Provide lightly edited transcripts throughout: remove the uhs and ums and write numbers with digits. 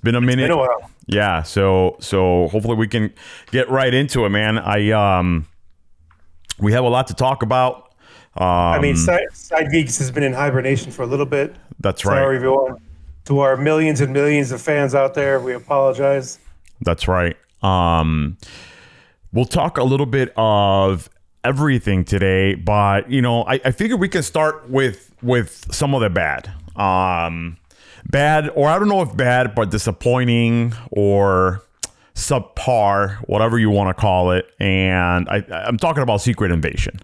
been a minute. It's been a while. Yeah, so hopefully we can get right into it, man. We have a lot to talk about. I mean, Side Geeks has been in hibernation for a little bit. That's right. Sorry, everyone. To our millions and millions of fans out there, we apologize. That's right. We'll talk a little bit of everything today, but I figure we can start with some of the bad. Bad, or I don't know if bad, but disappointing or subpar, whatever you want to call it. And I'm talking about Secret Invasion.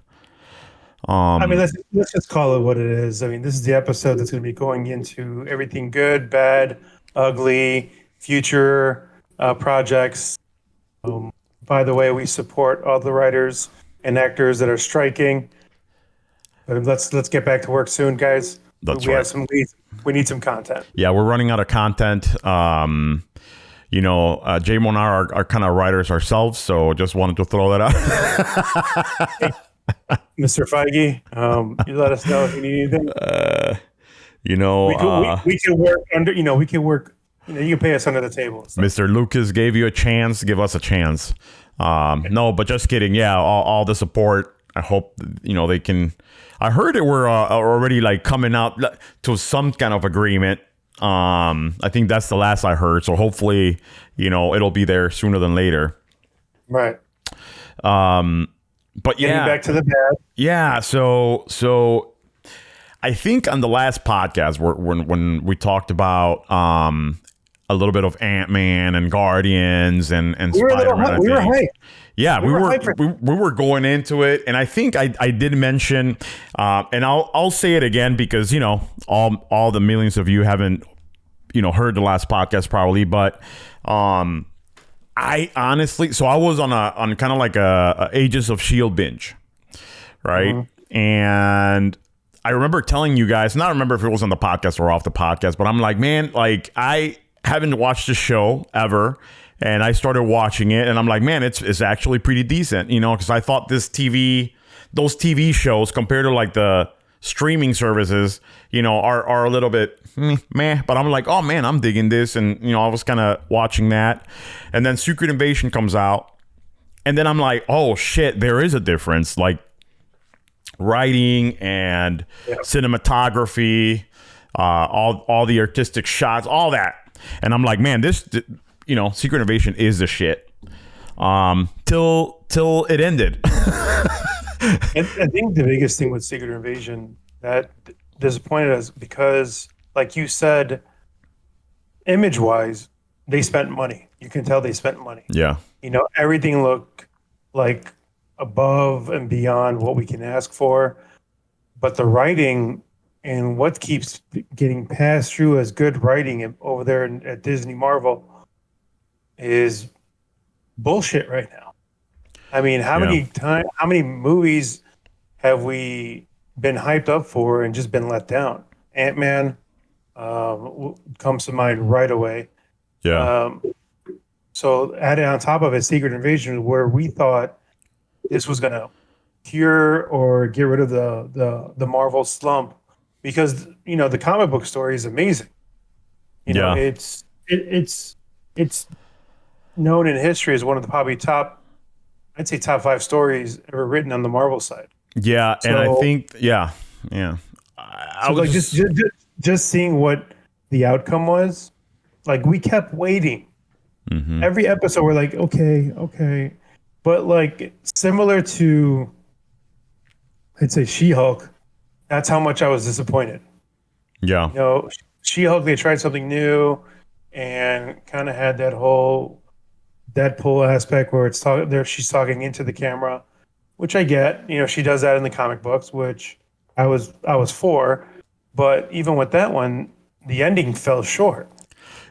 I mean, let's just call it what it is. I mean, this is the episode that's going to be going into everything good, bad, ugly, future projects. By the way, we support all the writers and actors that are striking. But let's get back to work soon, guys. That's we right. have some leads. We need some content. Yeah, we're running out of content. J-Mo and I are kind of writers ourselves, so just wanted to throw that out. Mr. Feige, you let us know if you need anything. We can work under. We can work. You can pay us under the table. So. Mr. Lucas gave you a chance. Give us a chance. No, but just kidding. Yeah, all the support. I hope they can. I heard that we're already like coming out to some kind of agreement. I think that's the last I heard. So hopefully, it'll be there sooner than later. Right. But yeah, getting back to the bad. Yeah. So I think on the last podcast when we talked about a little bit of Ant-Man and Guardians and Spider-Man. We were hyped. Yeah, we were going into it, and I think I did mention, and I'll say it again because all the millions of you haven't heard the last podcast probably, but I honestly, so I was on kind of like a Agents of S.H.I.E.L.D. binge, right? Mm-hmm. And I remember telling you guys, and I don't remember if it was on the podcast or off the podcast, but I'm like, man, like I haven't watched the show ever. And I started watching it, and I'm like, man, it's actually pretty decent, because I thought those TV shows compared to like the streaming services, are a little bit meh. But I'm like, oh man, I'm digging this, and I was kind of watching that, and then Secret Invasion comes out, and then I'm like, oh shit, there is a difference, like writing and cinematography, all the artistic shots, all that, and I'm like, man, this. Secret Invasion is the shit. Till it ended. I think the biggest thing with Secret Invasion that disappointed us because, like you said, image-wise, they spent money. You can tell they spent money. Yeah. Everything looked like above and beyond what we can ask for, but the writing and what keeps getting passed through as good writing over there at Disney Marvel is bullshit right now. I mean, how many movies have we been hyped up for and just been let down? Ant-Man comes to mind right away. Yeah. So added on top of it, Secret Invasion, where we thought this was gonna cure or get rid of the Marvel slump, because the comic book story is amazing. It's known in history as one of the probably top 5 stories ever written on the Marvel side. Yeah, so, and I think I was just seeing what the outcome was. Like, we kept waiting. Mm-hmm. Every episode we're like, okay, but like similar to, I'd say, She-Hulk. That's how much I was disappointed. Yeah, She-Hulk, they tried something new and kind of had that whole Deadpool aspect where she's talking into the camera, which I get. She does that in the comic books, which I was for. But even with that one, the ending fell short.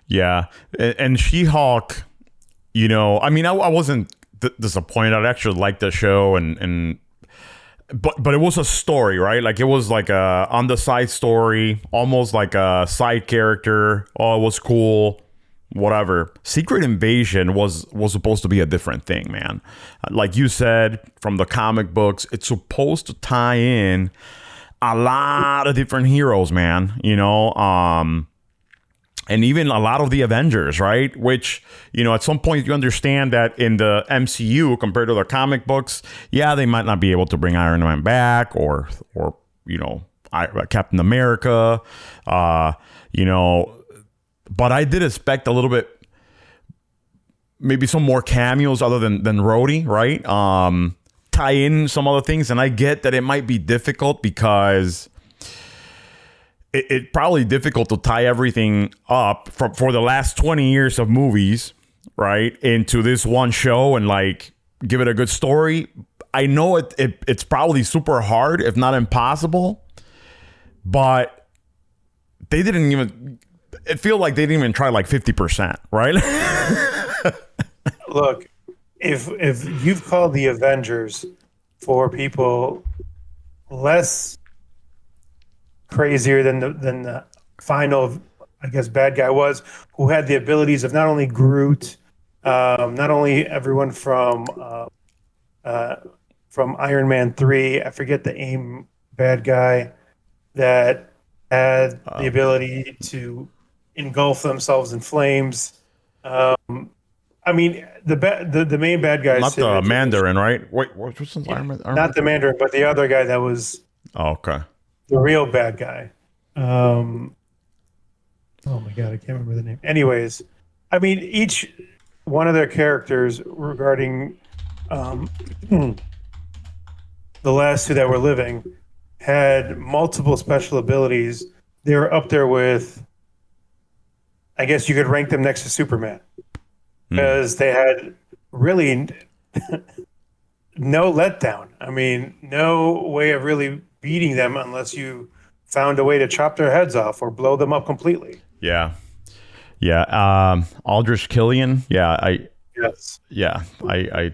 Yeah, and She-Hulk, I mean, I wasn't disappointed. I actually liked the show, but it was a story, right? Like, it was like a on the side story, almost like a side character. Oh, it was cool. Whatever. Secret Invasion was supposed to be a different thing, man. Like you said, from the comic books, it's supposed to tie in a lot of different heroes, man. and even a lot of the Avengers, right? Which, at some point you understand that in the MCU compared to the comic books, yeah, they might not be able to bring Iron Man back or Captain America, but I did expect a little bit, maybe some more cameos other than Rhodey, right? Tie in some other things, and I get that it might be difficult because it's probably difficult to tie everything up for the last 20 years of movies, right, into this one show and like give it a good story. I know it's probably super hard, if not impossible, but they didn't even. It feels like they didn't even try like 50%, right? Look, if you've called the Avengers for people less crazier than the final, I guess, bad guy was, who had the abilities of not only Groot, not only everyone from Iron Man 3, I forget the AIM bad guy that had the ability to engulf themselves in flames. I mean, the main bad guy, not the Mandarin, right? Wait, what's the Iron Man? Not the Mandarin, but the other guy that was okay, the real bad guy. Oh my god, I can't remember the name. Anyways, I mean, each one of their characters regarding the last two that were living had multiple special abilities. They were up there with, I guess you could rank them next to Superman, because they had really no letdown. I mean, no way of really beating them unless you found a way to chop their heads off or blow them up completely. Yeah. Aldrich Killian. I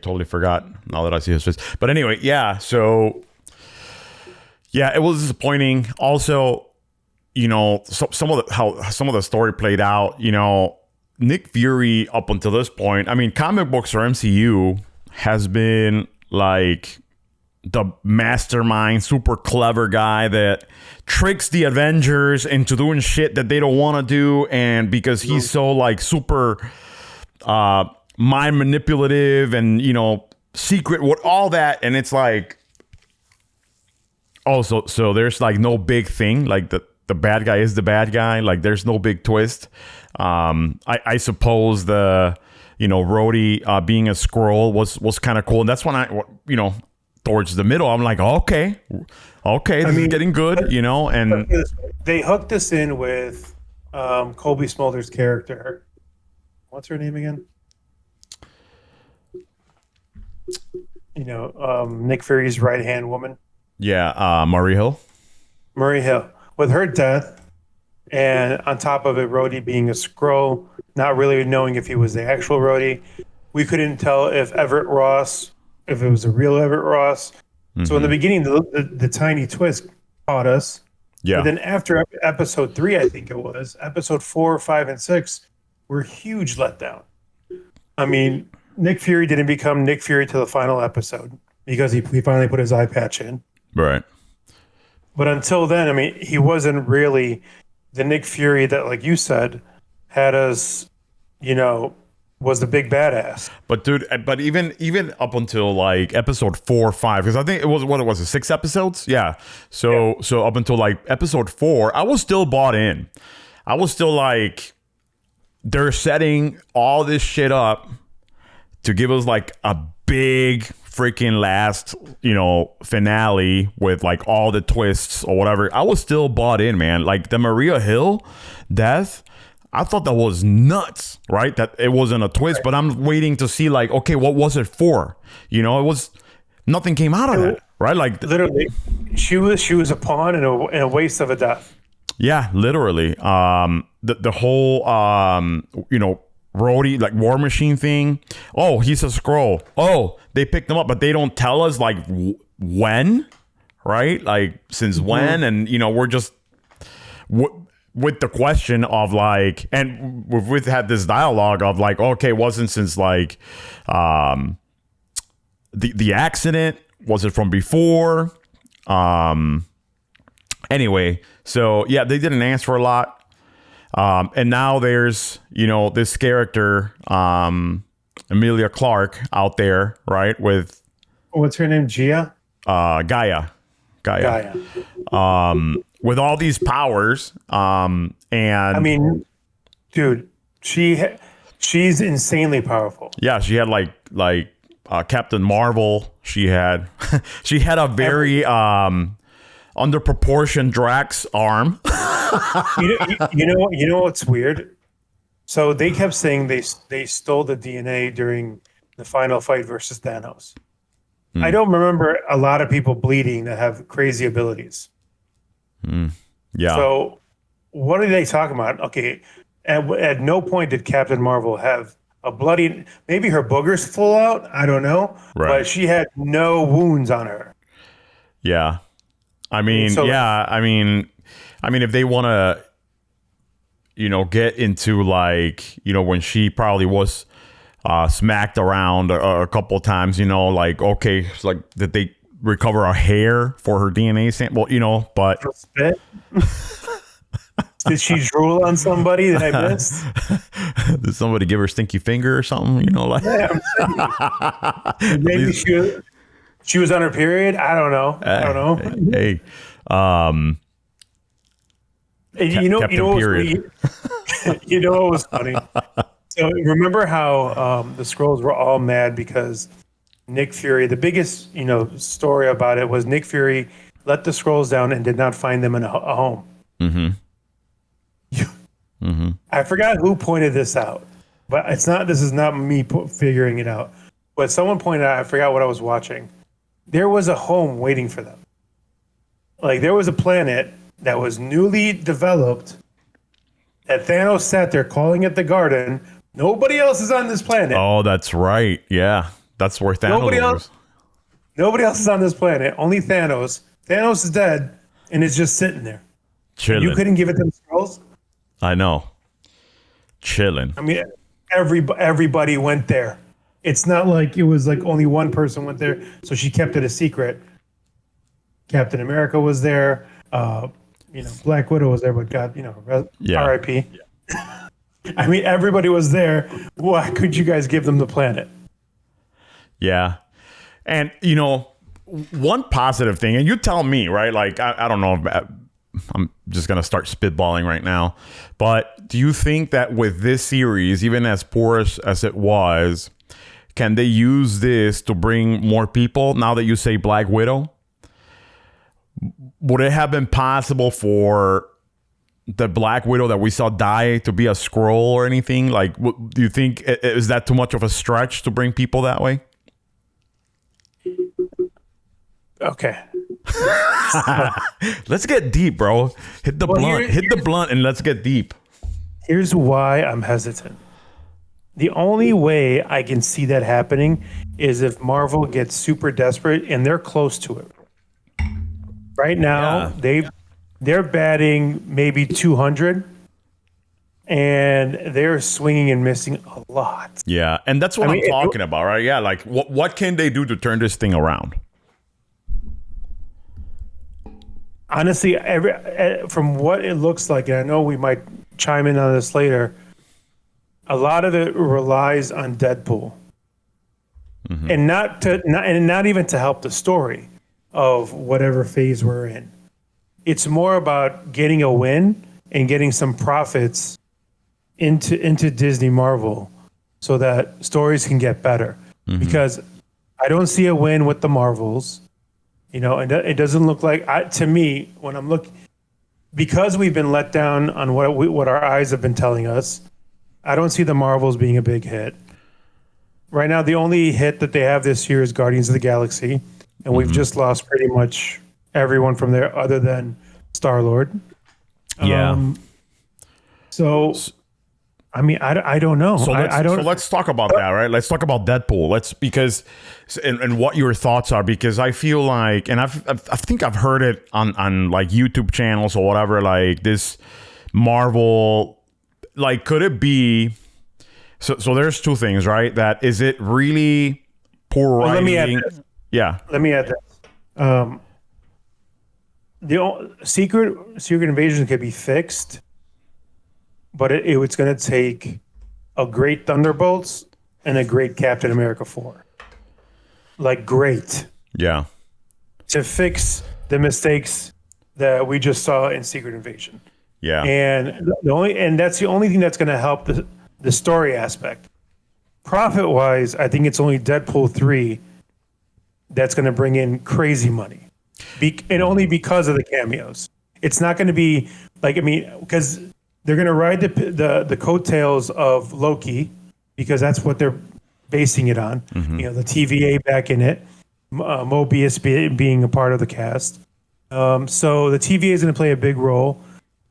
totally forgot now that I see his face. But anyway, yeah. So yeah, it was disappointing. Also, some of the story played out. Nick Fury up until this point, I mean, comic books or MCU has been like the mastermind, super clever guy that tricks the Avengers into doing shit that they don't want to do, and because he's so like super mind manipulative and secret, what all that, and it's like also so there's like no big thing, like the bad guy is the bad guy, like there's no big twist. I suppose the Rhodey being a Skrull was kind of cool, and that's when I towards the middle, I'm like, okay, this is getting good, and they hooked us in with Colby Smolder's character. What's her name again? Nick Fury's right-hand woman. Yeah, Marie Hill. With her death, and on top of it, Rhodey being a Skrull, not really knowing if he was the actual Rhodey. We couldn't tell if it was a real Everett Ross. Mm-hmm. So in the beginning, the tiny twist caught us. Yeah. But then after episode 3, I think it was, episode 4, 5, and 6 were huge letdown. I mean, Nick Fury didn't become Nick Fury to the final episode because he finally put his eye patch in. Right. But until then, I mean, he wasn't really the Nick Fury that, like you said, had us, was the big badass. But dude, even up until like episode 4 or 5, because I think it was 6 episodes? Yeah. So up until like episode 4, I was still bought in. I was still like, they're setting all this shit up to give us like a big freaking last, finale with like all the twists or whatever. I was still bought in, man. Like the Maria Hill death, I thought that was nuts, right? That it wasn't a twist, but I'm waiting to see like, okay, what was it for? It was, nothing came out of that, right? Like literally, she was a pawn and a waste of a death. Yeah, literally. The whole, Rhodey, like War Machine thing. Oh, he's a Skrull. Oh, they picked him up, but they don't tell us like when, right? Like since when, and we're just with the question of like, and we've had this dialogue of like, okay, wasn't since like the accident, was it from before? Anyway, so yeah, they didn't answer a lot. And now there's, this character, Emilia Clarke out there, right? With What's her name? Gaia. With all these powers. And I mean, dude, she's insanely powerful. yeah, she had like Captain Marvel. She had a very underproportioned Drax arm. You know what's weird? So they kept saying they stole the DNA during the final fight versus Thanos. I don't remember a lot of people bleeding that have crazy abilities. Yeah. So what are they talking about? Okay, at no point did Captain Marvel have a bloody. Maybe her boogers full out. I don't know. Right. But she had no wounds on her. Yeah. I mean, So- if they want to, get into like, when she probably was smacked around a couple of times, okay, it's like, did they recover a hair for her DNA sample? But Spit? Did she drool on somebody that I missed? did somebody give her stinky finger or something? Like Yeah, I'm saying. Maybe she was on her period. I don't know. Hey, You know Captain what Period. you know what was funny? So remember how the Skrulls were all mad because Nick Fury, the biggest story about it was Nick Fury let the Skrulls down and did not find them in a home. I forgot who pointed this out, but this is not me figuring it out. But someone pointed out, I forgot what I was watching. There was a home waiting for them. Like there was a planet that was newly developed that Thanos sat there calling it the Garden. Nobody else is on this planet. Oh, that's right. Yeah, that's where Thanos was. Nobody else is on this planet. Only Thanos. Thanos is dead and it's just sitting there. Chilling. You couldn't give it them Skrulls? I know. Chilling. I mean, everybody went there. It's not like it was like only one person went there, so she kept it a secret. Captain America was there. Black Widow was there, but God, R.I.P. Yeah. I mean, everybody was there. Why could you guys give them the planet? Yeah. And, one positive thing, and you tell me, right? Like, I don't know. I'm just going to start spitballing right now. But do you think that with this series, even as poor as it was, can they use this to bring more people now that you say Black Widow? Would it have been possible for the Black Widow that we saw die to be a Skrull or anything? Like, do you think, is that too much of a stretch to bring people that way? Okay. Let's get deep, bro. Hit the blunt. Hit the blunt and let's get deep. Here's why I'm hesitant. The only way I can see that happening is if Marvel gets super desperate and they're close to it. Right now, they're batting maybe 200 and they're swinging and missing a lot. Yeah, and that's what I'm talking about, right? Yeah, like what can they do to turn this thing around? Honestly, from what it looks like, and I know we might chime in on this later, a lot of it relies on Deadpool, and not even to help the story of whatever phase we're in. It's more about getting a win and getting some profits into Disney Marvel so that stories can get better. Because I don't see a win with the Marvels. And it doesn't look like, to me, when I'm looking, because we've been let down on what our eyes have been telling us, I don't see the Marvels being a big hit. Right now, the only hit that they have this year is Guardians of the Galaxy, and we've just lost pretty much everyone from there other than Star-Lord. Yeah. So, I mean, I don't know. So let's talk about that, right? Let's talk about Deadpool. And what your thoughts are, because I feel like, and I think I've heard it on like YouTube channels or whatever, like this Marvel, like, could it be? So there's two things, right? That is it really poor writing? Let me add this. Yeah. Let me add this. The Secret Invasion could be fixed but it was going to take a great Thunderbolts and a great Captain America 4. Like, great. Yeah. To fix the mistakes that we just saw in Secret Invasion. Yeah. And that's the only thing that's going to help the story aspect. Profit wise, I think it's only Deadpool 3 that's going to bring in crazy money, and only because of the cameos. It's not going to be like, I mean, because they're going to ride the coattails of Loki, because that's what they're basing it on. Mm-hmm. You know, the TVA back in it, Mobius being a part of the cast. So the TVA is going to play a big role.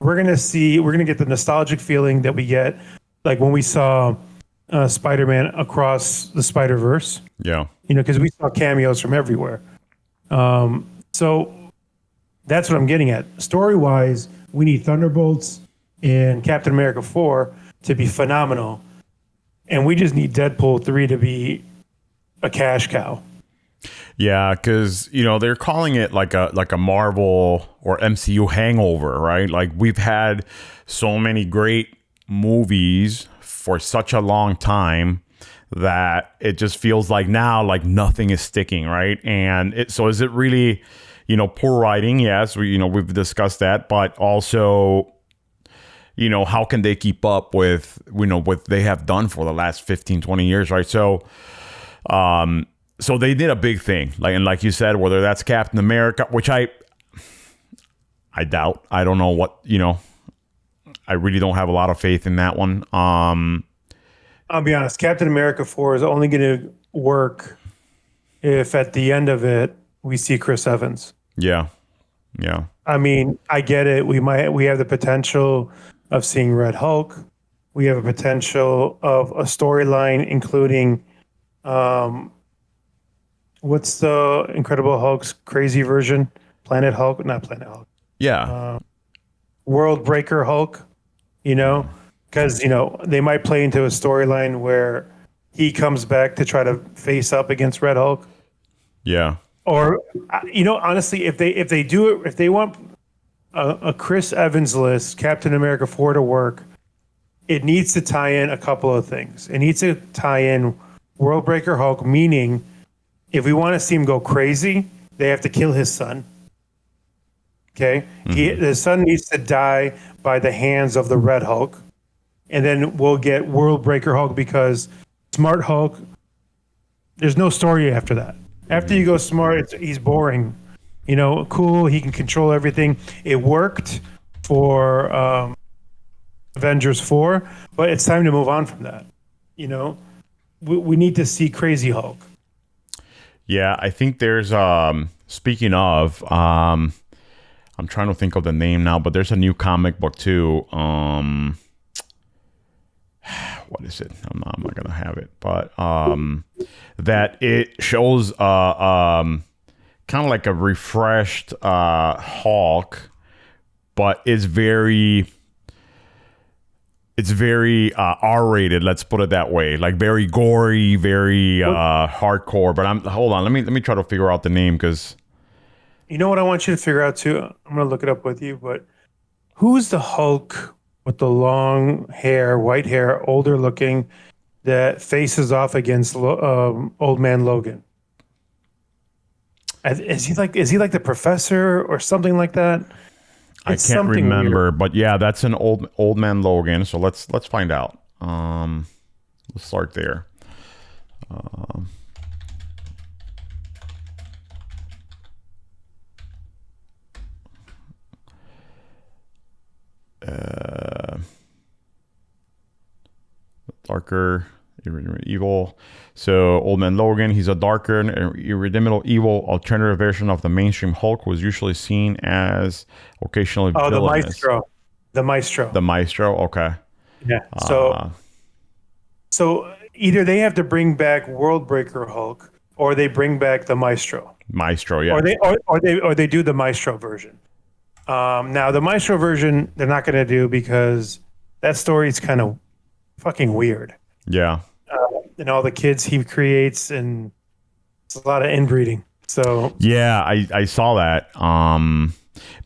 We're going to get the nostalgic feeling that we get like when we saw Spider-Man Across the Spider-Verse. Yeah. You know, because we saw cameos from everywhere. So that's what I'm getting at. Story-wise, we need Thunderbolts and Captain America 4 to be phenomenal. And we just need Deadpool 3 to be a cash cow. Yeah, because they're calling it like a Marvel or MCU hangover, right? Like, we've had so many great movies for such a long time that it just feels like now like nothing is sticking, right? And so is it really, poor writing? Yes, we've discussed that, but also, how can they keep up with what they have done for the last 15, 20 years, right? So so they did a big thing, like you said, whether that's Captain America, which I doubt. I don't know what, I really don't have a lot of faith in that one. I'll be honest, Captain America 4 is only going to work if at the end of it we see Chris Evans. Yeah. Yeah. I mean, I get it. We have the potential of seeing Red Hulk. We have a potential of a storyline including what's the Incredible Hulk's crazy version? Planet Hulk? Not Planet Hulk. Yeah. World Breaker Hulk, because, they might play into a storyline where he comes back to try to face up against Red Hulk. Yeah. Or, honestly, if they do it, if they want a Chris Evans list, Captain America 4 to work, it needs to tie in a couple of things. It needs to tie in World Breaker Hulk, meaning if we want to see him go crazy, they have to kill his son. Okay? Mm-hmm. The son needs to die by the hands of the Red Hulk. And then we'll get World Breaker Hulk, because Smart Hulk, there's no story after that. After you go smart, he's boring. Cool, he can control everything. It worked for Avengers 4, but it's time to move on from that. We need to see Crazy Hulk. Yeah, I think there's speaking of I'm trying to think of the name now, but there's a new comic book too. What is it? I'm not gonna have it, but that it shows kind of like a refreshed Hulk, but it's very R-rated, let's put it that way. Like very gory, very hardcore. But hold on, let me try to figure out the name, because you know what I want you to figure out too. I'm gonna look it up with you. But who's the Hulk with the long hair, white hair, older looking, that faces off against Old Man Logan? Is he like the Professor or something like that? It's I can't remember, weird. But yeah, that's an old man Logan. So let's find out. Let's start there. Darker, evil. So Old Man Logan, he's a darker and irredeemable evil alternative version of the mainstream Hulk, who was usually seen as occasionally villainous. The Maestro. Okay. Yeah. So either they have to bring back World Breaker Hulk, or they bring back the Maestro. Yeah. Or they do the Maestro version. Now the Maestro version they're not going to do, because that story is kind of fucking weird. Yeah. And all the kids he creates, and it's a lot of inbreeding. So yeah, I saw that.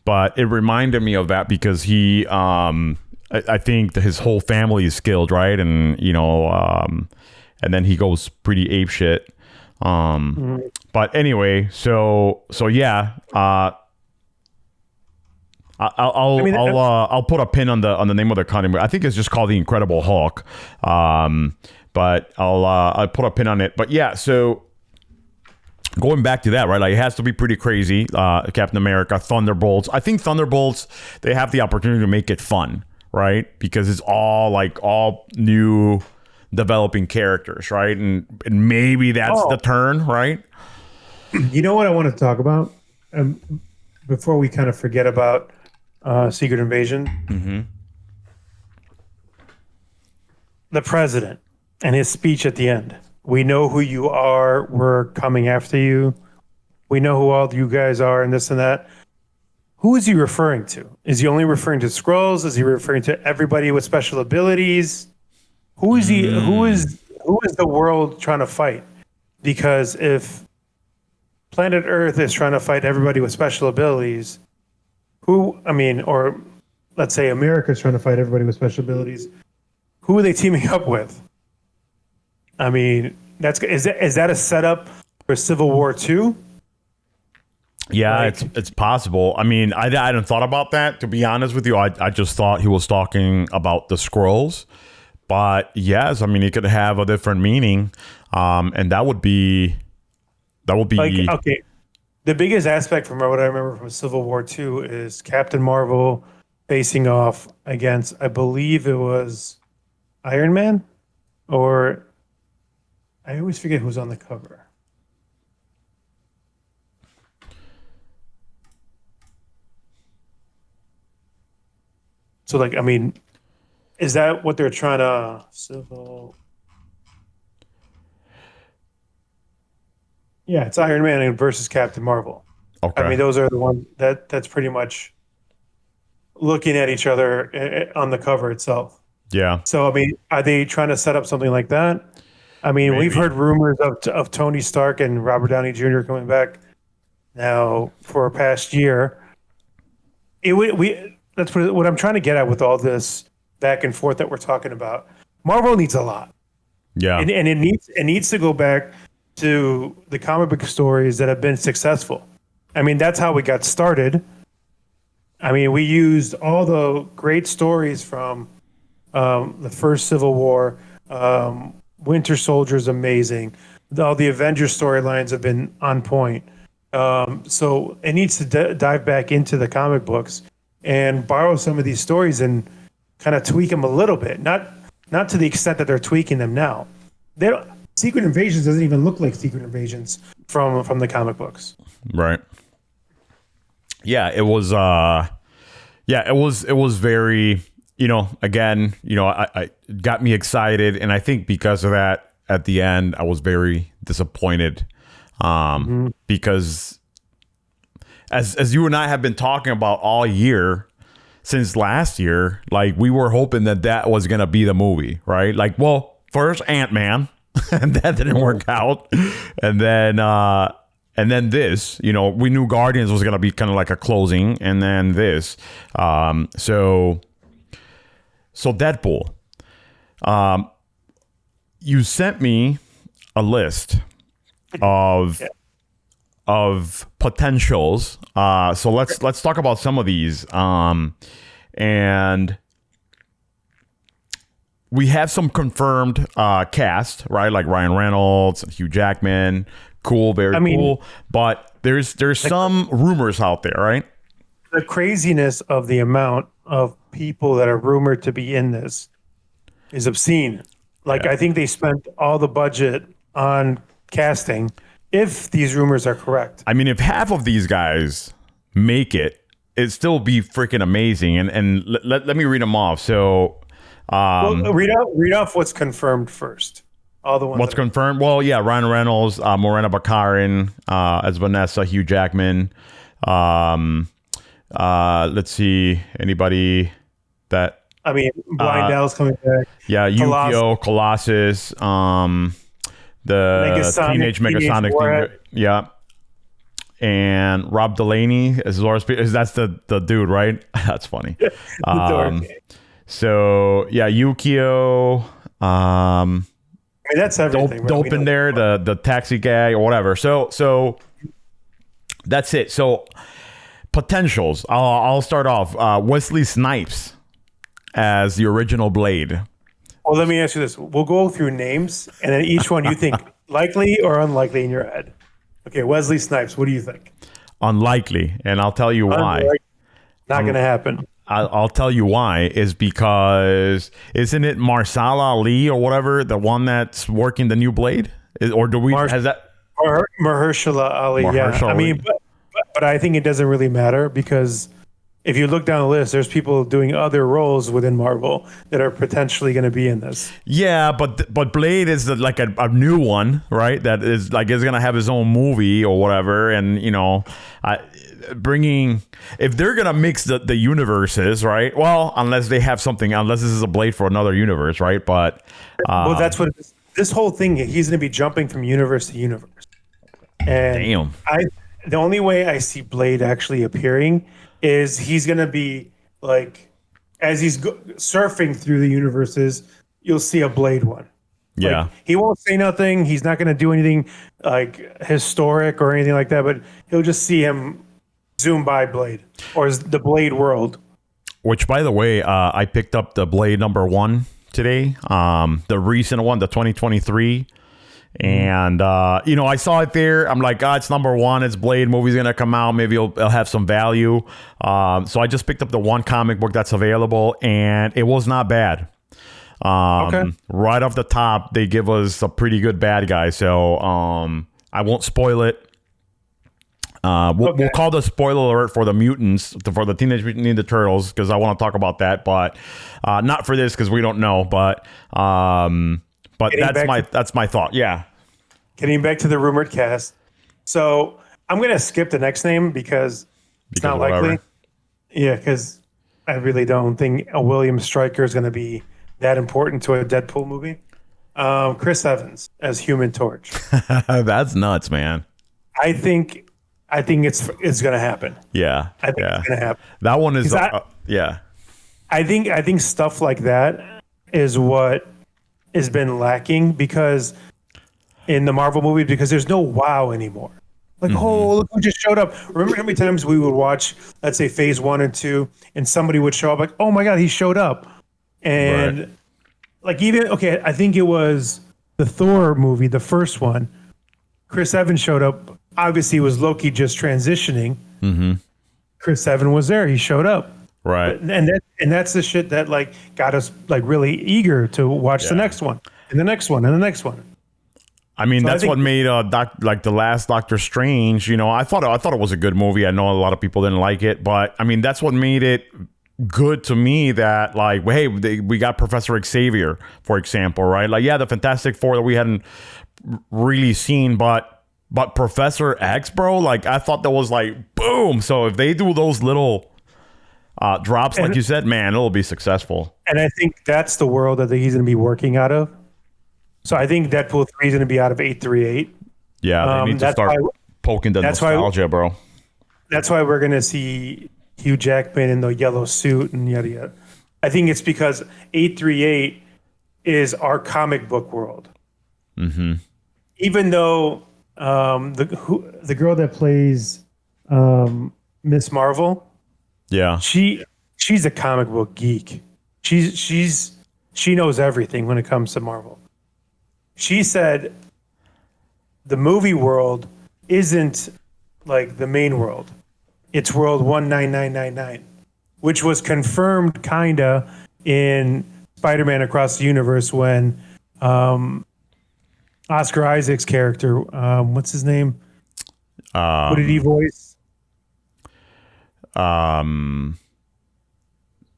But it reminded me of that because he I think his whole family is skilled, right? And and then he goes pretty apeshit. But anyway, so yeah. I'll put a pin on the name of the comic. I think it's just called The Incredible Hulk. But I'll put a pin on it. But yeah, so going back to that, right? Like, it has to be pretty crazy. Captain America, Thunderbolts. I think Thunderbolts, they have the opportunity to make it fun, right? Because it's all new developing characters, right? And maybe that's the turn, right? You know what I want to talk about? Before we kind of forget about Secret Invasion. Mm-hmm. The president and his speech at the end. We know who you are. We're coming after you. We know who all you guys are and this and that. Who is he referring to? Is he only referring to Skrulls? Is he referring to everybody with special abilities? Who is he? Who is the world trying to fight? Because if planet Earth is trying to fight everybody with special abilities, or let's say America's trying to fight everybody with special abilities, who are they teaming up with? I mean, is that a setup for Civil War II? Yeah, it's possible. I mean, I hadn't thought about that, to be honest with you. I just thought he was talking about the Skrulls. But yes, I mean, it could have a different meaning. And that would be like, okay. The biggest aspect from what I remember from Civil War II is Captain Marvel facing off against, I believe it was Iron Man, or I always forget who's on the cover. So, like, I mean, is that what they're trying to civil? Yeah, it's Iron Man versus Captain Marvel. Okay. I mean, those are the ones that's pretty much looking at each other on the cover itself. Yeah. So, I mean, are they trying to set up something like that? I mean, Maybe. We've heard rumors of Tony Stark and Robert Downey Jr. coming back now for a past year. That's what I'm trying to get at with all this back and forth that we're talking about. Marvel needs a lot. Yeah. And it needs to go back to the comic book stories that have been successful. I mean, that's how we got started. I mean, we used all the great stories from the first Civil War. Winter Soldier's amazing. All the Avengers storylines have been on point. So it needs to dive back into the comic books and borrow some of these stories and kind of tweak them a little bit. Not to the extent that they're tweaking them now. Secret Invasions doesn't even look like Secret Invasions from the comic books. Right. Yeah, it was it was very, again, I got me excited, and I think because of that, at the end I was very disappointed. Because as you and I have been talking about all year, since last year, like, we were hoping that was going to be the movie, right? Like, well, first Ant-Man, and that didn't work out. And then this, we knew Guardians was going to be kind of like a closing, and then this. So Deadpool. You sent me a list of potentials. So let's talk about some of these. And we have some confirmed cast, right? Like Ryan Reynolds, Hugh Jackman. Cool, very cool. But there's some rumors out there, right? The craziness of the amount of people that are rumored to be in this is obscene. Like, I think they spent all the budget on casting, if these rumors are correct. I mean, if half of these guys make it, it'd still be freaking amazing. And let me read them off. So, read off what's confirmed first. All the ones. What's confirmed? Well, yeah, Ryan Reynolds, Morena Baccarin as Vanessa, Hugh Jackman. Let's see, anybody that. I mean, Blindell's coming back. Yeah, Yu-Gi-Oh, Colossus, the Teenage Megasonic thing. Yeah. And Rob Delaney as Laura Spears. That's the dude, right? That's funny. So yeah, Yukio. I mean, that's everything. Dope in there, the taxi guy or whatever. So that's it. So potentials. I'll start off. Wesley Snipes as the original Blade. Well, let me ask you this. We'll go through names, and then each one you think likely or unlikely in your head. Okay, Wesley Snipes, what do you think? Unlikely, and I'll tell you why. Not going to happen. I'll tell you why. Is because isn't it Marsala Ali or whatever, the one that's working the new Blade? Or do we has that Mahershala Ali? Yeah, I mean, but I think it doesn't really matter because if you look down the list, there's people doing other roles within Marvel that are potentially going to be in this. Yeah, but Blade is like a new one, right? That is like is going to have his own movie or whatever, and bringing if they're gonna mix the universes, right? Well, unless they have something, unless this is a Blade for another universe, right? But well, that's what it is. This whole thing. He's gonna be jumping from universe to universe. And damn, the only way I see Blade actually appearing is he's gonna be like as he's surfing through the universes. You'll see a Blade one. Yeah, like, he won't say nothing. He's not gonna do anything like historic or anything like that. But he'll just see him zoom by Blade or the Blade world. Which, by the way, I picked up the Blade #1 today, the recent one, the 2023, and I saw it there. I'm like, it's #1. It's Blade. Movie's gonna come out. Maybe it'll have some value. So I just picked up the one comic book that's available, and it was not bad. Okay. Right off the top, they give us a pretty good bad guy. So I won't spoil it. We'll call the spoiler alert for the mutants, for the Teenage Mutant Ninja Turtles, because I want to talk about that, but not for this because we don't know. But that's my thought. Yeah. Getting back to the rumored cast, so I'm gonna skip the next name because it's not likely. Yeah, because I really don't think a William Stryker is going to be that important to a Deadpool movie. Chris Evans as Human Torch. That's nuts, man. I think it's going to happen. Yeah, I think it's going to happen. That one is yeah. I think stuff like that is what has been lacking because in the Marvel movie because there's no wow anymore. Like, oh, look who just showed up. Remember how many times we would watch, let's say, phase 1 and 2, and somebody would show up like, oh my God, he showed up. And like I think it was the Thor movie, the first one. Chris Evans showed up. Obviously, it was Loki just transitioning. Mm-hmm. Chris Evans was there. He showed up. Right. And that's the shit that like got us like really eager to watch the next one and the next one and the next one. I mean, so that's what made like the last Doctor Strange. I thought it was a good movie. I know a lot of people didn't like it, but I mean, that's what made it good to me. That like, hey, we got Professor Xavier, for example, right? Like, yeah, the Fantastic Four that we hadn't really seen, but Professor X, bro, like I thought that was like boom. So if they do those little drops, like you said, man, it'll be successful. And I think that's the world that he's going to be working out of. So I think Deadpool 3 is going to be out of 838. Yeah, they need to start poking the nostalgia, bro. That's why we're going to see Hugh Jackman in the yellow suit and yada yada. I think it's because 838 is our comic book world. Mm-hmm. Even though the girl that plays Miss Marvel, she's a comic book geek. She knows everything when it comes to Marvel. She said the movie world isn't like the main world. It's world 19999, which was confirmed kinda in Spider-Man Across the Universe when Oscar Isaac's character, what's his name? What did he voice? Damn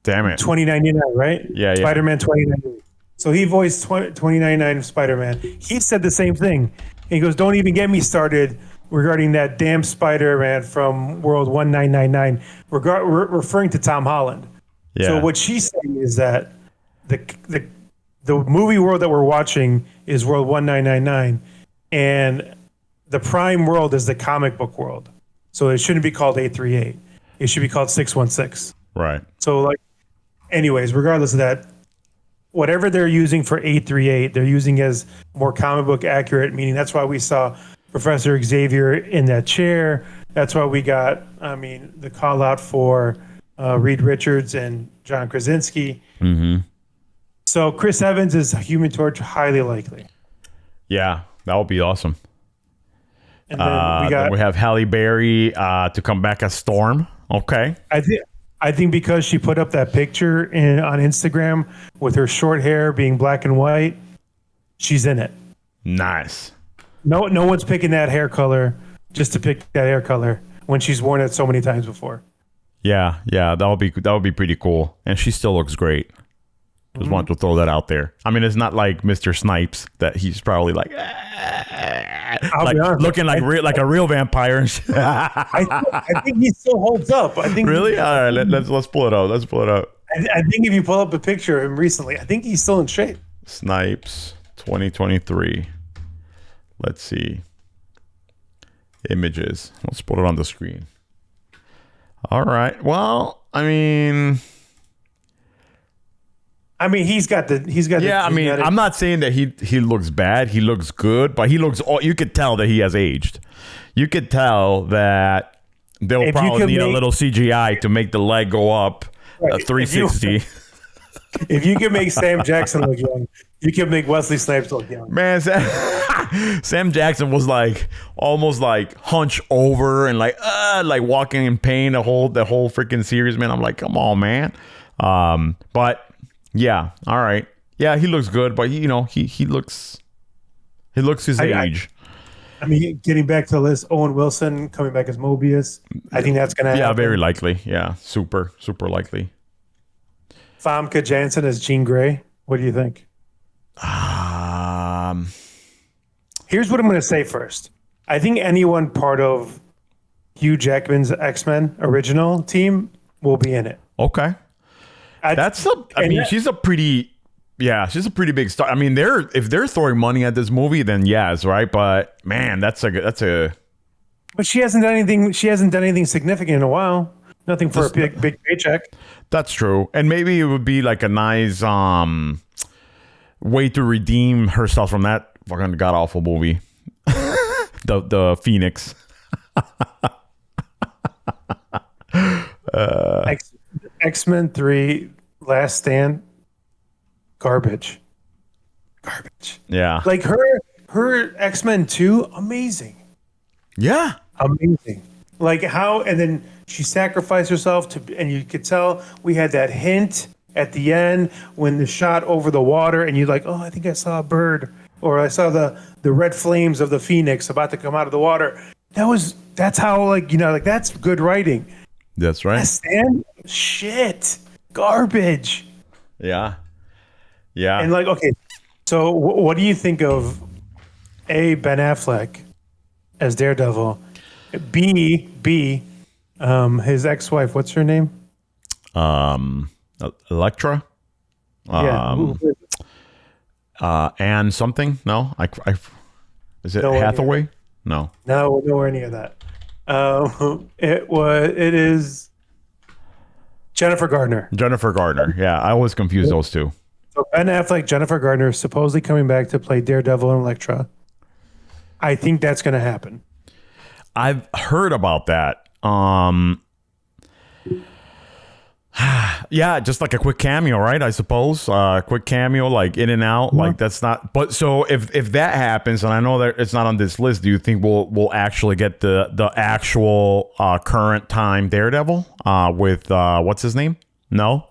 it. 2099, right? Yeah. Spider-Man 2099. So he voiced 2099 Spider-Man. He said the same thing. He goes, don't even get me started regarding that damn Spider-Man from World 1999, referring to Tom Holland. Yeah. So what she's saying is that the movie world that we're watching is World 1999, and the Prime world is the comic book world. So it shouldn't be called 838. It should be called 616. Right. So like, anyways, regardless of that, whatever they're using for 838, they're using as more comic book accurate, meaning that's why we saw Professor Xavier in that chair. That's why we got, the call out for Reed Richards and John Krasinski. Mm-hmm. So Chris Evans is Human Torch, highly likely. Yeah, that would be awesome. And then then we have Halle Berry to come back as Storm. Okay. I think because she put up that picture on Instagram with her short hair being black and white, she's in it. Nice. No one's picking that hair color just to pick that hair color when she's worn it so many times before. Yeah, that would be pretty cool. And she still looks great. Just wanted to throw that out there. I mean, it's not like Mr. Snipes that he's probably like looking like a real vampire and shit. I think he still holds up. I think really. All right, let's pull it up. Let's pull it up. I think if you pull up a picture of him recently, I think he's still in shape. Snipes 2023. Let's see. Images. Let's put it on the screen. All right. Well, he's got the. Yeah, I'm not saying that he looks bad. He looks good, but you could tell that he has aged. You could tell that they'll probably need a little CGI to make the leg go up 360. If you can make Sam Jackson look young, you can make Wesley Snipes look young. Man, Sam Jackson was almost hunched over and like walking in pain the whole freaking series, man. I'm like, come on, man. But yeah, all right. Yeah, he looks good, but he looks his age. Getting back to the list, Owen Wilson coming back as Mobius. I think that's gonna happen. Yeah, very likely. Yeah, super likely. Famke Janssen as Jean Grey. What do you think? Here's what I'm going to say first. I think anyone part of Hugh Jackman's X-Men original team will be in it. Okay. She's a pretty big star. If they're throwing money at this movie, then yes, right? But man, that's a. But she hasn't done anything. She hasn't done anything significant in a while. Nothing for a big paycheck. That's true, and maybe it would be like a nice way to redeem herself from that fucking god awful movie, the Phoenix. X-Men 3 Last Stand, garbage. Yeah, like her X-Men 2, amazing. Yeah, amazing. Like how, and then she sacrificed herself and you could tell we had that hint at the end when the shot over the water, and you're like, oh, I think I saw a bird, or I saw the red flames of the Phoenix about to come out of the water. That's how that's good writing. That's right. Stand shit, garbage. Yeah. And okay, so what do you think of Ben Affleck as Daredevil? B, his ex-wife, what's her name? Elektra. And something? No, is it Hathaway? No, nowhere near that. It is Jennifer Gardner. Yeah, I always confuse those two. So Ben Affleck, Jennifer Gardner is supposedly coming back to play Daredevil and Elektra. I think that's going to happen. I've heard about that. Yeah, just like a quick cameo, right? I suppose. Quick cameo, like in and out. Like that's not. But so if that happens, and I know that it's not on this list, do you think we'll actually get the actual current time Daredevil with what's his name? No.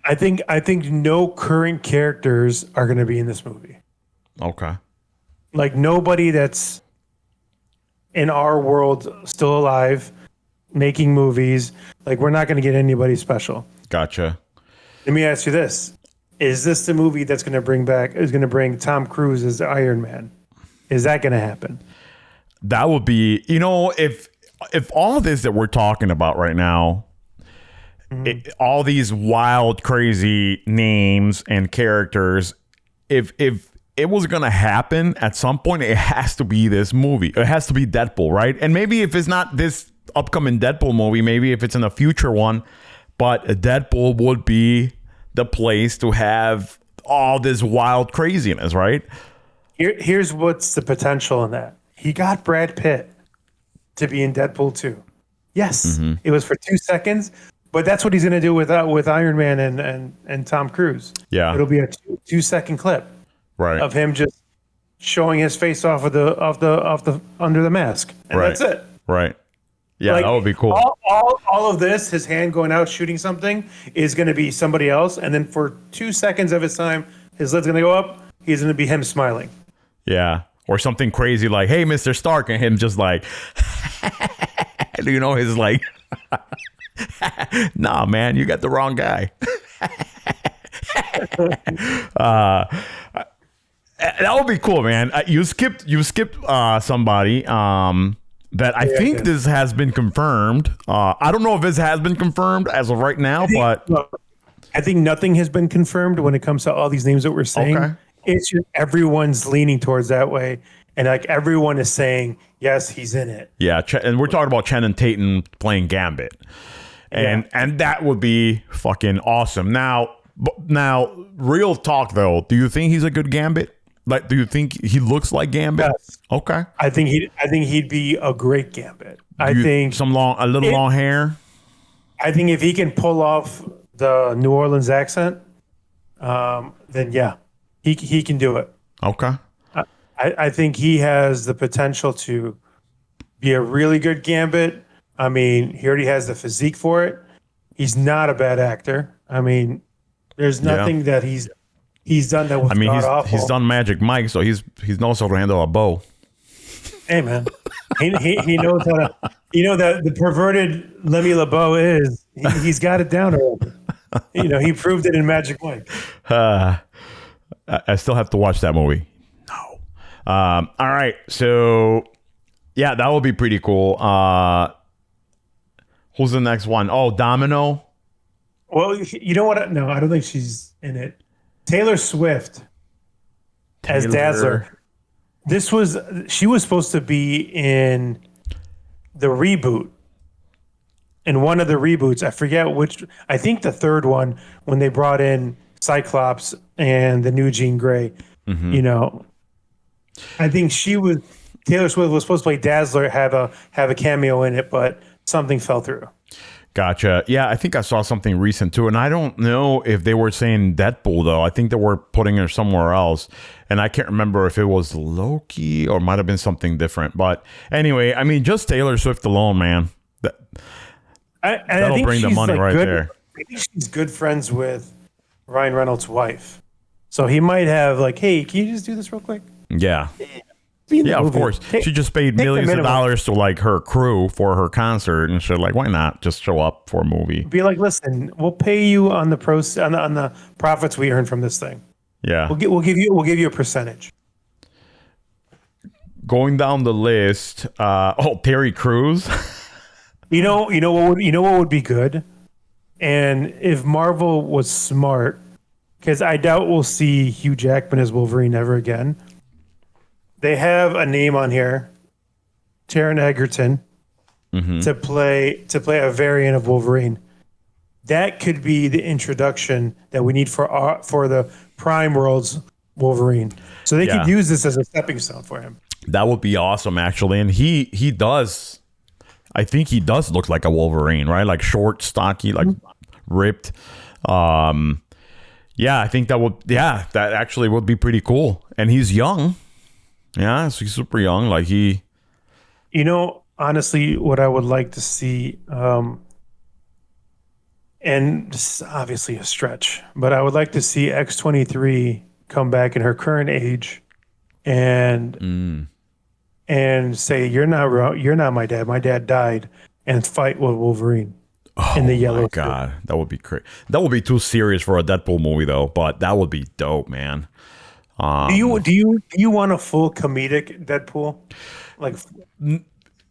I think no current characters are going to be in this movie. Okay. Like nobody that's in our world still alive, making movies. Like we're not going to get anybody special. Gotcha. Let me ask you this: is this the movie that's going to bring Tom Cruise as the Iron Man? Is that going to happen? That would be, if all this that we're talking about right now, all these wild, crazy names and characters, if it was going to happen at some point, it has to be this movie. It has to be Deadpool, right? And maybe if it's not this upcoming Deadpool movie, maybe if it's in a future one, but Deadpool would be the place to have all this wild craziness, right? Here's what's the potential in that. He got Brad Pitt to be in Deadpool 2. Yes, it was for 2 seconds, but that's what he's going to do with Iron Man and Tom Cruise. Yeah, it'll be a 2-second clip, right, of him just showing his face off the under the mask, and that's it. Right. Yeah, like, that would be cool. All of this, his hand going out shooting something, is going to be somebody else, and then for 2 seconds of his time, his lid's going to go up. He's going to be him smiling. Yeah, or something crazy like, "Hey, Mr. Stark," and him just like, his like, "Nah, man, you got the wrong guy." That would be cool, man. You skipped somebody that I think this has been confirmed. I don't know if this has been confirmed as of right now, I think nothing has been confirmed when it comes to all these names that we're saying. Okay. It's just everyone's leaning towards that way, and like everyone is saying, yes, he's in it. Yeah, and we're talking about Channing Tatum playing Gambit, and that would be fucking awesome. Now, real talk though, do you think he's a good Gambit? Like, do you think he looks like Gambit? Yes. Okay. I think he'd be a great Gambit. I think a little long hair. I think if he can pull off the New Orleans accent, then yeah, he can do it. Okay. I think he has the potential to be a really good Gambit. I mean, he already has the physique for it. He's not a bad actor. I mean, there's nothing that he's done that was awful. He's done Magic Mike, so he's knows how to handle a bow. Hey man, he knows how to. You know that the perverted Lemmy LeBeau is. He's got it down already. He proved it in Magic Mike. I still have to watch that movie. No. All right, so yeah, that would be pretty cool. Who's the next one? Oh, Domino. Well, you know what? No, I don't think she's in it. Taylor Swift as Dazzler. She was supposed to be in the reboot. In one of the reboots, I forget which. I think the third one, when they brought in Cyclops and the new Jean Grey. I think Taylor Swift was supposed to play Dazzler, have a cameo in it, but something fell through. Gotcha. Yeah, I think I saw something recent too, and I don't know if they were saying Deadpool though. I think they were putting her somewhere else, and I can't remember if it was Loki or might have been something different. But anyway, I mean, just Taylor Swift alone, man, that'll bring the money right there. I think she's good friends with Ryan Reynolds' wife, so he might have like, hey, can you just do this real quick? Yeah. Yeah, of course. She just paid millions of dollars to like her crew for her concert, and she's like, why not just show up for a movie? Be like, listen, we'll pay you on the on the profits we earn from this thing. Yeah, we'll give you a percentage. Going down the list, Terry Crews. you know what would be good, and if Marvel was smart, because I doubt we'll see Hugh Jackman as Wolverine ever again. They have a name on here, Taron Egerton, to play a variant of Wolverine. That could be the introduction that we need for the Prime World's Wolverine. So they could use this as a stepping stone for him. That would be awesome, actually. And he does. I think he does look like a Wolverine, right? Like short, stocky, like ripped. I think that actually would be pretty cool. And he's young. Yeah, so he's super young. Like honestly, what I would like to see, and this is obviously a stretch, but I would like to see X-23 come back in her current age, and say, "You're not my dad. My dad died," and fight with Wolverine in the yellow. Oh my god, that would be crazy. That would be too serious for a Deadpool movie, though. But that would be dope, man. Do you want a full comedic Deadpool? Like,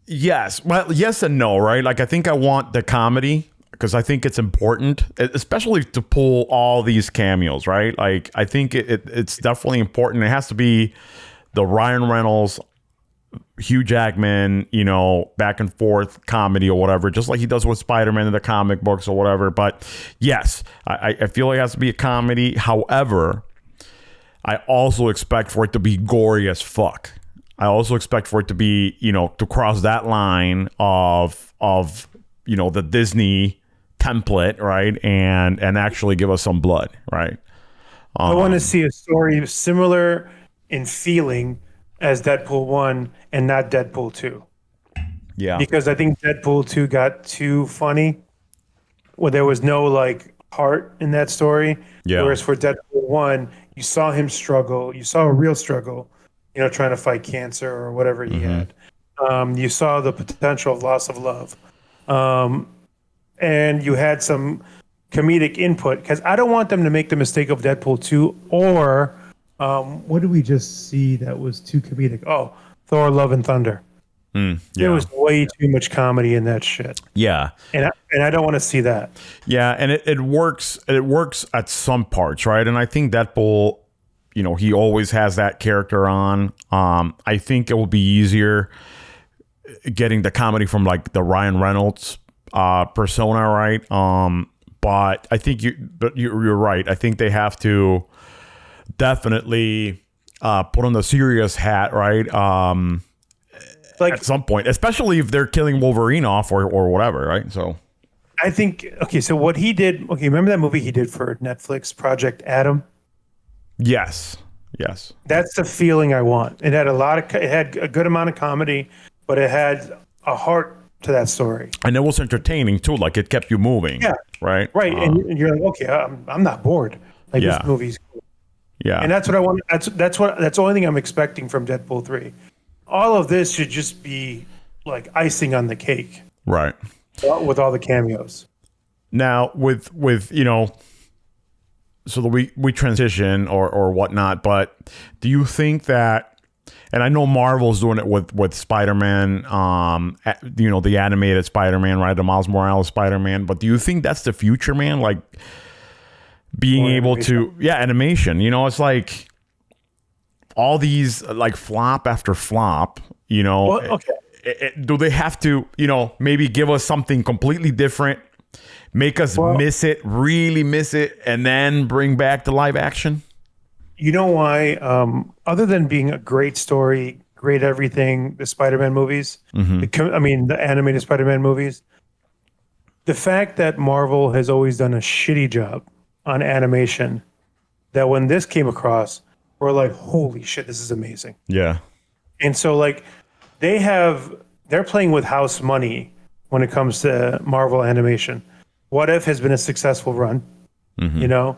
yes, well, yes and no, right? Like, I think I want the comedy because I think it's important, especially to pull all these cameos, right? Like, I think it's definitely important. It has to be the Ryan Reynolds Hugh Jackman, you know, back and forth comedy or whatever, just like he does with Spider-Man in the comic books or whatever. But yes, I feel like it has to be a comedy. However, I also expect for it to be gory as fuck. I also expect for it to be, you know, to cross that line of you know, the Disney template, right? And actually give us some blood, right? I want to see a story similar in feeling as Deadpool 1 and not Deadpool 2. Yeah. Because I think Deadpool 2 got too funny, where there was no like heart in that story. Yeah. Whereas for Deadpool 1, you saw him struggle. You saw a real struggle, you know, trying to fight cancer or whatever he had. You saw the potential of loss of love. And you had some comedic input, because I don't want them to make the mistake of Deadpool 2 or what did we just see that was too comedic? Oh, Thor: Love and Thunder. There was way too much comedy in that shit. Yeah. And I don't want to see that. Yeah, and it works. It works at some parts, right? And I think Deadpool, you know, he always has that character on. I think it will be easier getting the comedy from like the Ryan Reynolds persona, right? But I think you're right. I think they have to definitely put on the serious hat, right? Like at some point, especially if they're killing Wolverine off or whatever, right? So I think, okay, so what he did, okay, remember that movie he did for Netflix, Project Adam? Yes. That's the feeling I want. It had it had a good amount of comedy, but it had a heart to that story. And it was entertaining too, like it kept you moving. Yeah. Right? Right. And you're like, okay, I'm not bored. Like this movie's cool. Yeah. And that's what I want. That's the only thing I'm expecting from Deadpool 3. All of this should just be like icing on the cake. Right. With all the cameos. Now with you know, so that we transition or whatnot, but do you think that, and I know Marvel's doing it with Spider-Man, you know, the animated Spider-Man, right? The Miles Morales Spider-Man, but do you think that's the future, man? Like being able to, animation, you know, it's like all these like flop after flop, you know. Well, okay. Do they have to, you know, maybe give us something completely different, make us really miss it, and then bring back the live action? You know why? Other than being a great story, great everything, the Spider-Man movies, the animated Spider-Man movies, the fact that Marvel has always done a shitty job on animation, that when this came across, we're like, holy shit, this is amazing. Yeah. And so like they're playing with house money when it comes to Marvel animation. What If has been a successful run, you know?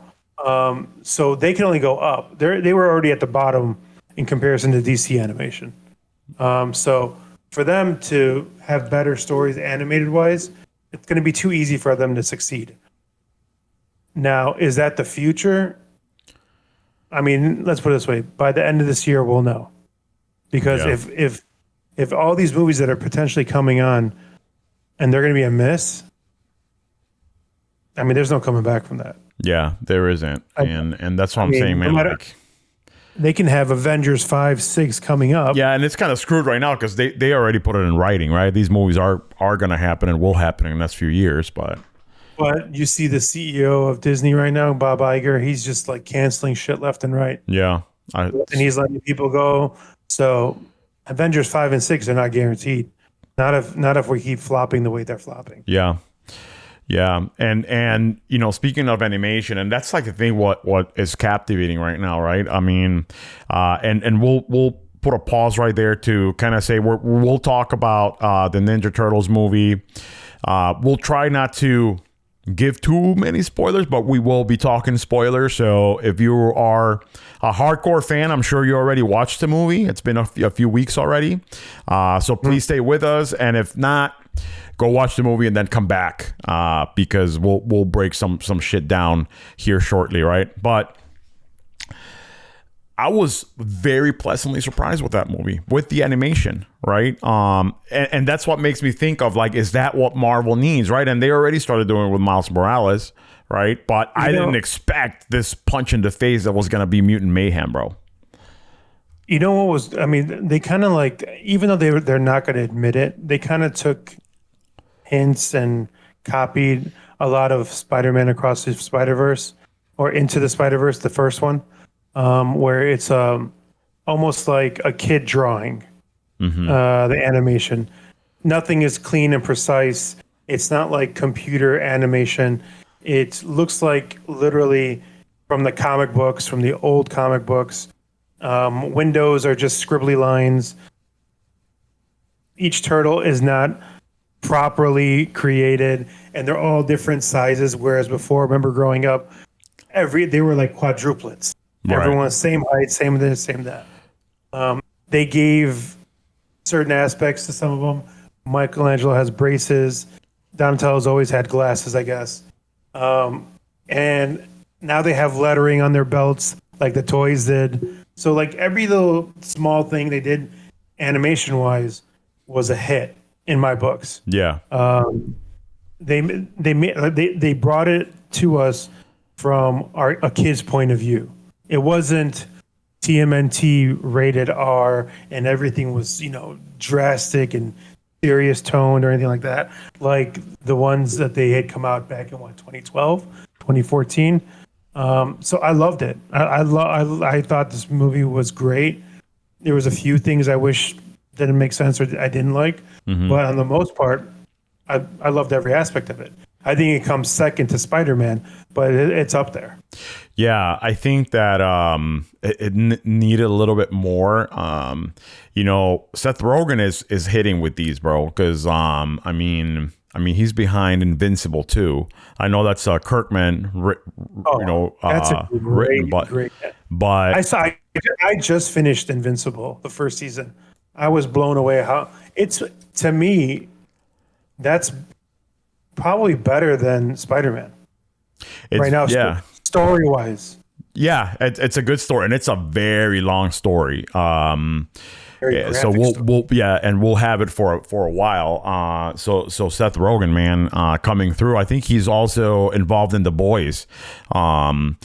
So they can only go up. They were already at the bottom in comparison to DC animation. So for them to have better stories animated wise, it's going to be too easy for them to succeed. Now, is that the future? I mean, let's put it this way. By the end of this year, we'll know. Because if all these movies that are potentially coming on and they're going to be a miss, I mean, there's no coming back from that. Yeah, there isn't. And that's what I'm saying, man. Like, they can have Avengers 5, 6 coming up. Yeah, and it's kind of screwed right now because they already put it in writing, right? These movies are going to happen and will happen in the next few years, But you see the CEO of Disney right now, Bob Iger, he's just like canceling shit left and right. Yeah. And he's letting people go. So Avengers 5 and 6 are not guaranteed. Not if we keep flopping the way they're flopping. Yeah. Yeah. And you know, speaking of animation, and that's like the thing what is captivating right now, right? I mean, and we'll put a pause right there to kind of say we'll talk about the Ninja Turtles movie. We'll try not to give too many spoilers, but we will be talking spoilers. So if you are a hardcore fan, I'm sure you already watched the movie. It's been a few weeks already. So please stay with us. And if not, go watch the movie and then come back because we'll break some shit down here shortly, right? But I was very pleasantly surprised with that movie, with the animation, right? And that's what makes me think of like, is that what Marvel needs, right? And they already started doing it with Miles Morales, right? But I didn't expect this punch in the face that was going to be Mutant Mayhem, bro. You know what was? I mean, they kind of like, even though they're not going to admit it, they kind of took hints and copied a lot of Spider-Man Across the Spider-Verse or Into the Spider-Verse, the first one, where it's almost like a kid drawing. The animation, nothing is clean and precise. It's not like computer animation. It looks like literally from the comic books, from the old comic books. Windows are just scribbly lines. Each turtle is not properly created, and they're all different sizes. Whereas before, remember growing up, they were like quadruplets. Right. Everyone's same height, same this, same that. They gave certain aspects to some of them. Michelangelo has braces. Donatello's always had glasses, I guess. And now they have lettering on their belts, like the toys did. So like every little small thing they did animation-wise was a hit in my books. Yeah. They brought it to us from a kid's point of view. It wasn't TMNT rated R and everything was, drastic and serious toned or anything like that. Like the ones that they had come out back in 2012, 2014. So I loved it. I thought this movie was great. There was a few things I wish didn't make sense or I didn't like, but on the most part, I loved every aspect of it. I think it comes second to Spider-Man, but it's up there. Yeah, I think that it needed a little bit more. Seth Rogen is hitting with these, bro, because I mean he's behind Invincible too. I know that's Kirkman, that's a great. But I just finished Invincible, the first season. I was blown away how it's, to me, that's probably better than Spider-Man right now. Yeah. Story wise. Yeah, it's a good story, and it's a very long story. So we'll have it for a while. So Seth Rogen, man, coming through. I think he's also involved in The Boys,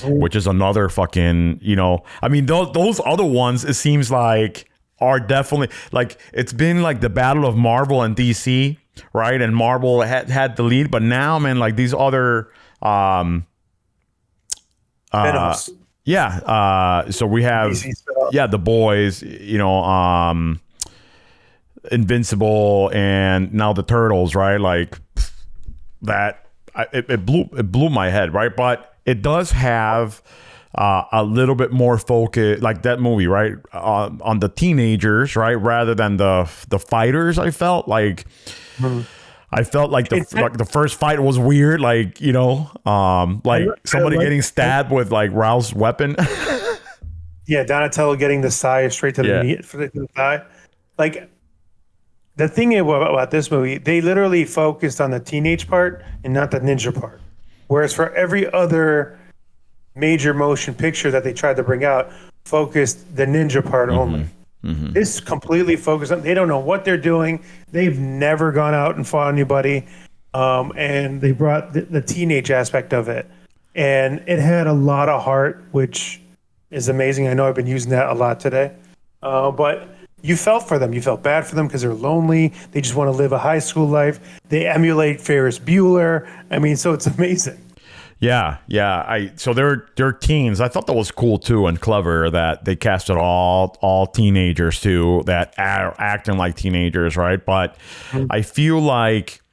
which is another fucking, those other ones, it seems like, are definitely, like, it's been like the battle of Marvel and DC, right? And Marvel had the lead, but now, man, like these other so we have The Boys, Invincible, and now the Turtles, right? Like that, it blew my head, right? But it does have a little bit more focus, like that movie, right? On the teenagers, right? Rather than the fighters. I felt like. I felt like the first fight was weird, like somebody getting stabbed with like Raoul's weapon. Yeah, Donatello getting the sai straight to the knee, to the thigh. Like the thing about this movie, they literally focused on the teenage part and not the ninja part. Whereas for every other major motion picture that they tried to bring out, focused the ninja part only. This completely focused on, they don't know what they're doing. They've never gone out and fought anybody. And they brought the teenage aspect of it. And it had a lot of heart, which is amazing. I know I've been using that a lot today. But you felt for them. You felt bad for them because they're lonely. They just want to live a high school life. They emulate Ferris Bueller. I mean, so it's amazing. Yeah. So they're teens. I thought that was cool too and clever that they casted all teenagers too that are acting like teenagers, right? But I feel like,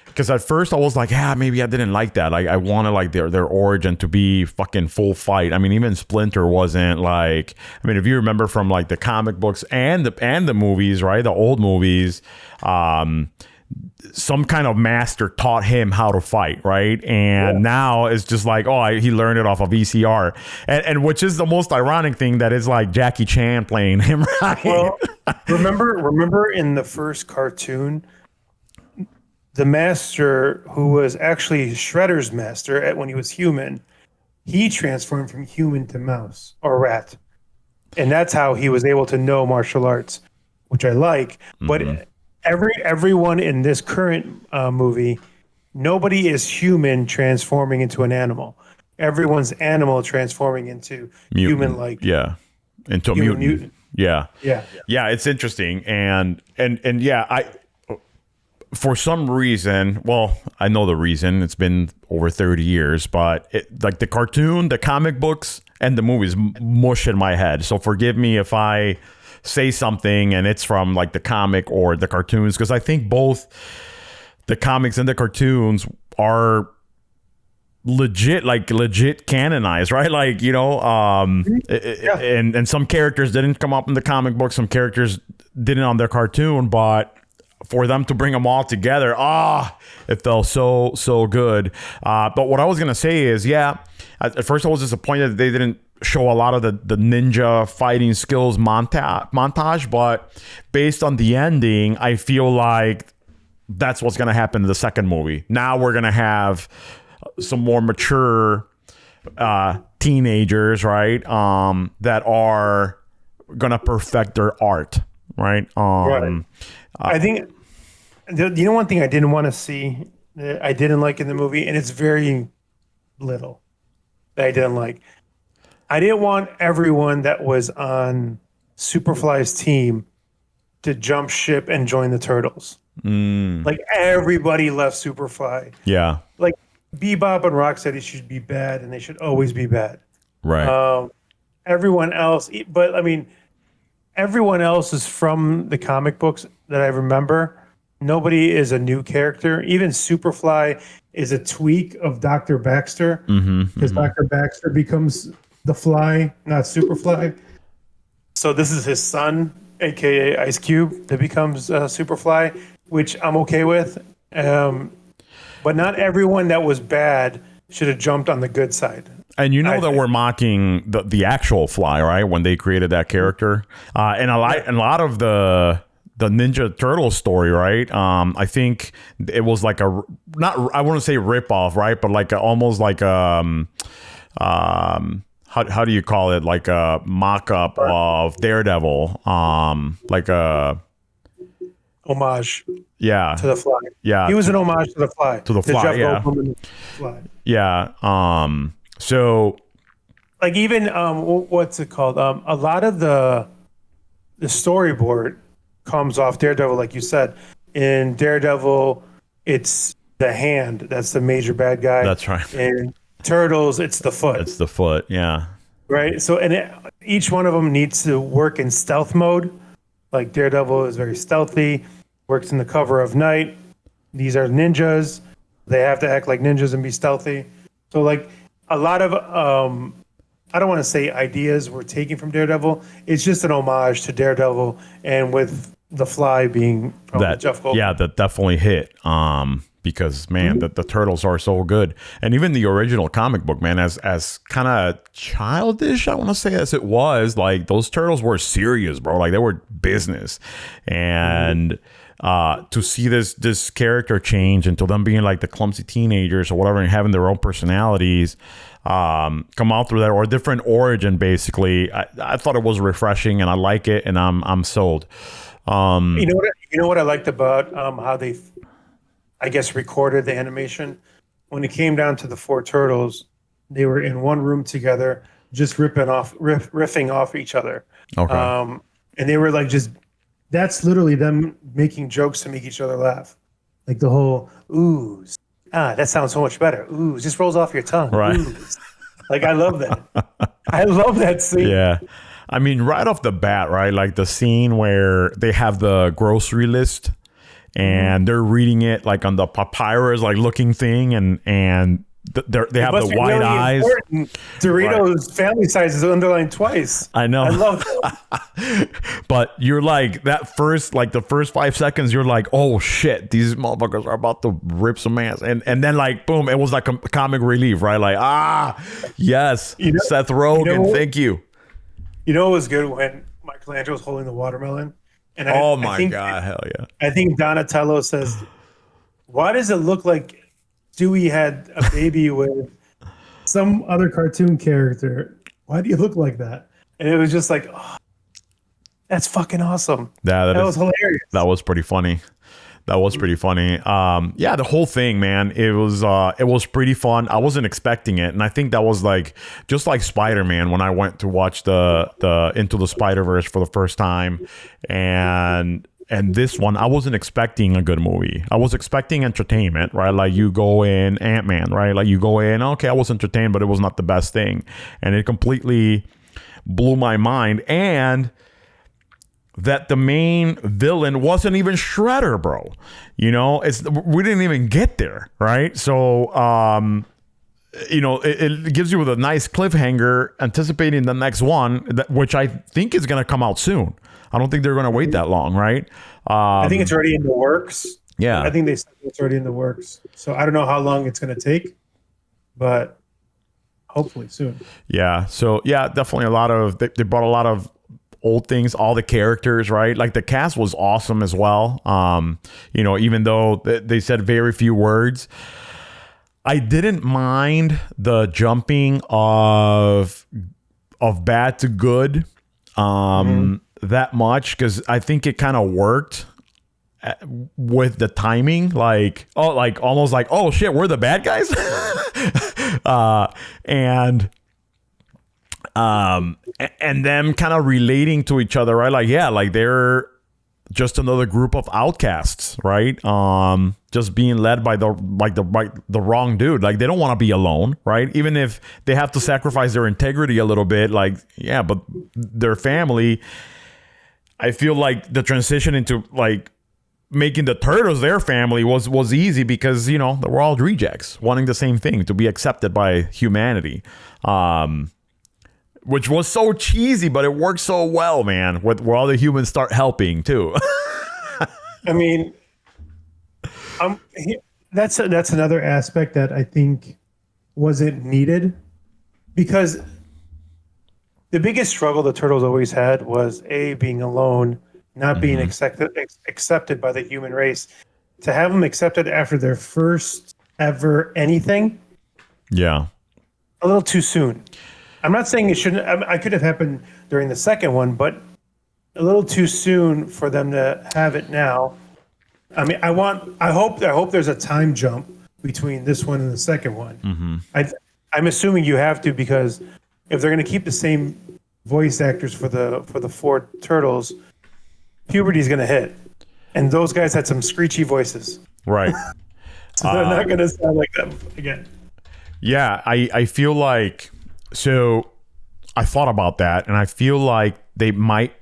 because at first I was like, maybe I didn't like that. Like I wanted like their origin to be fucking full fight. I mean, even Splinter wasn't like. I mean, if you remember from like the comic books and the movies, right? The old movies. Some kind of master taught him how to fight, right? And now it's just like, he learned it off of VCR, and which is the most ironic thing, that is like Jackie Chan playing him, right? Well, remember in the first cartoon, the master, who was actually Shredder's master when he was human, he transformed from human to mouse or rat, and that's how he was able to know martial arts, which I like, but. Everyone in this current movie, nobody is human transforming into an animal. Everyone's animal transforming into human-like. Yeah, into a mutant. Yeah. Yeah. Yeah, it's interesting. And yeah, for some reason, well, I know the reason. It's been over 30 years, but like the cartoon, the comic books, and the movies mush in my head. So forgive me if I say something and it's from like the comic or the cartoons, because I think both the comics and the cartoons are legit canonized, right? Like, you know, and some characters didn't come up in the comic book, some characters didn't on their cartoon, but for them to bring them all together, it felt so good. But what I was gonna say is, yeah, at first I was disappointed that they didn't show a lot of the ninja fighting skills montage, but based on the ending, I feel like that's what's gonna happen in the second movie. Now we're gonna have some more mature teenagers, right? That are gonna perfect their art, right? Right. I think one thing I didn't want to see, that I didn't like in the movie, and it's very little that I didn't like. I didn't want everyone that was on Superfly's team to jump ship and join the Turtles. Like everybody left Superfly. Yeah. Like Bebop and Rocksteady should be bad, and they should always be bad. Right. Everyone else, but I mean, everyone else is from the comic books that I remember. Nobody is a new character. Even Superfly is a tweak of Dr. Baxter, because Dr. Baxter becomes the Fly, not Superfly. So this is his son, aka Ice Cube, that becomes Superfly, which I'm okay with. But not everyone that was bad should have jumped on the good side. And you know that we're mocking the actual Fly, right? When they created that character, and a lot of the Ninja Turtle story, right? I think it was like I wouldn't say rip off, right? But like almost like how do you call it? Like a mock up of Daredevil, like a homage. Yeah. To the Fly. Yeah. He was an homage to the Fly. To the Fly. Jeff Yeah. Goldblum and the Fly. Yeah. So, like, even what's it called? A lot of the storyboard comes off Daredevil, like you said. In Daredevil, it's the hand that's the major bad guy. That's right. In Turtles, it's the foot. It's the foot. Yeah. Right. So, each one of them needs to work in stealth mode. Like Daredevil is very stealthy, works in the cover of night. These are ninjas. They have to act like ninjas and be stealthy. So, like, a lot of I don't want to say ideas were taken from Daredevil. It's just an homage to Daredevil, and with the Fly being that Jeff Goldblum. Yeah, that definitely hit. Because man, the Turtles are so good, and even the original comic book, man, as kind of childish, I want to say, as it was, like those Turtles were serious, bro. Like they were business, and to see this character change into them being like the clumsy teenagers or whatever, and having their own personalities, come out through that, or a different origin, basically, I thought it was refreshing, and I like it, and I'm sold. You know what I liked about how they, I guess, recorded the animation. When it came down to the four Turtles, they were in one room together, just riffing off each other. Okay. And they were like, that's literally them making jokes to make each other laugh. Like the whole, ooh, that sounds so much better. Ooh, just rolls off your tongue. Right. Ooh. Like, I love that. I love that scene. Yeah. I mean, right off the bat, right? Like the scene where they have the grocery list and they're reading it like on the papyrus, like looking thing, and they have the white eyes. Doritos family size is underlined twice. I know. I love that. But you're like, the first 5 seconds, you're like, oh shit, these motherfuckers are about to rip some ass. And then like, boom, it was like a comic relief, right? Like, yes, Seth Rogen, thank you. You know, it was good when Michelangelo was holding the watermelon. And I think, God, hell yeah. I think Donatello says, why does it look like Stewie had a baby with some other cartoon character? Why do you look like that? And it was just like, that's fucking awesome. Yeah, that was hilarious. That was pretty funny. That was pretty funny. Yeah, the whole thing, man, it was pretty fun. I wasn't expecting it, and I think that was like just like Spider-Man when I went to watch the Into the Spider-Verse for the first time, and this one I wasn't expecting a good movie. I was expecting entertainment, right? Like you go in Ant-Man, right? Like you go in, okay, I was entertained, but it was not the best thing, and it completely blew my mind. And that the main villain wasn't even Shredder, bro. You know, we didn't even get there, right? So, you know, it gives you with a nice cliffhanger, anticipating the next one, which I think is going to come out soon. I don't think they're going to wait that long, right? I think it's already in the works. Yeah, I think they said it's already in the works. So I don't know how long it's going to take, but hopefully soon. Yeah. So yeah, definitely a lot of they brought a lot of old things, all the characters, right? Like the cast was awesome as well. You know, even though they said very few words, I didn't mind the jumping of bad to good that much, because I think it kind of worked with the timing. Like, oh, like almost like, oh shit, we're the bad guys. And them kind of relating to each other, right? Like, yeah, like they're just another group of outcasts, right? Just being led by the wrong dude. Like they don't want to be alone, right? Even if they have to sacrifice their integrity a little bit, like, yeah, but their family. I feel like the transition into like making the Turtles their family was easy, because, you know, they were all rejects wanting the same thing, to be accepted by humanity. Which was so cheesy, but it worked so well, man, where all the humans start helping too. I mean, that's another aspect that I think wasn't needed, because the biggest struggle the Turtles always had was being alone, not being accepted by the human race. To have them accepted after their first ever anything, yeah, a little too soon. I'm not saying it shouldn't. I could have happened during the second one, but a little too soon for them to have it now. I mean, I hope there's a time jump between this one and the second one. I'm assuming you have to, because if they're going to keep the same voice actors for the four Turtles, puberty's going to hit, and those guys had some screechy voices, right? So they're not going to sound like them again. Yeah, I feel like. So I thought about that, and I feel like they might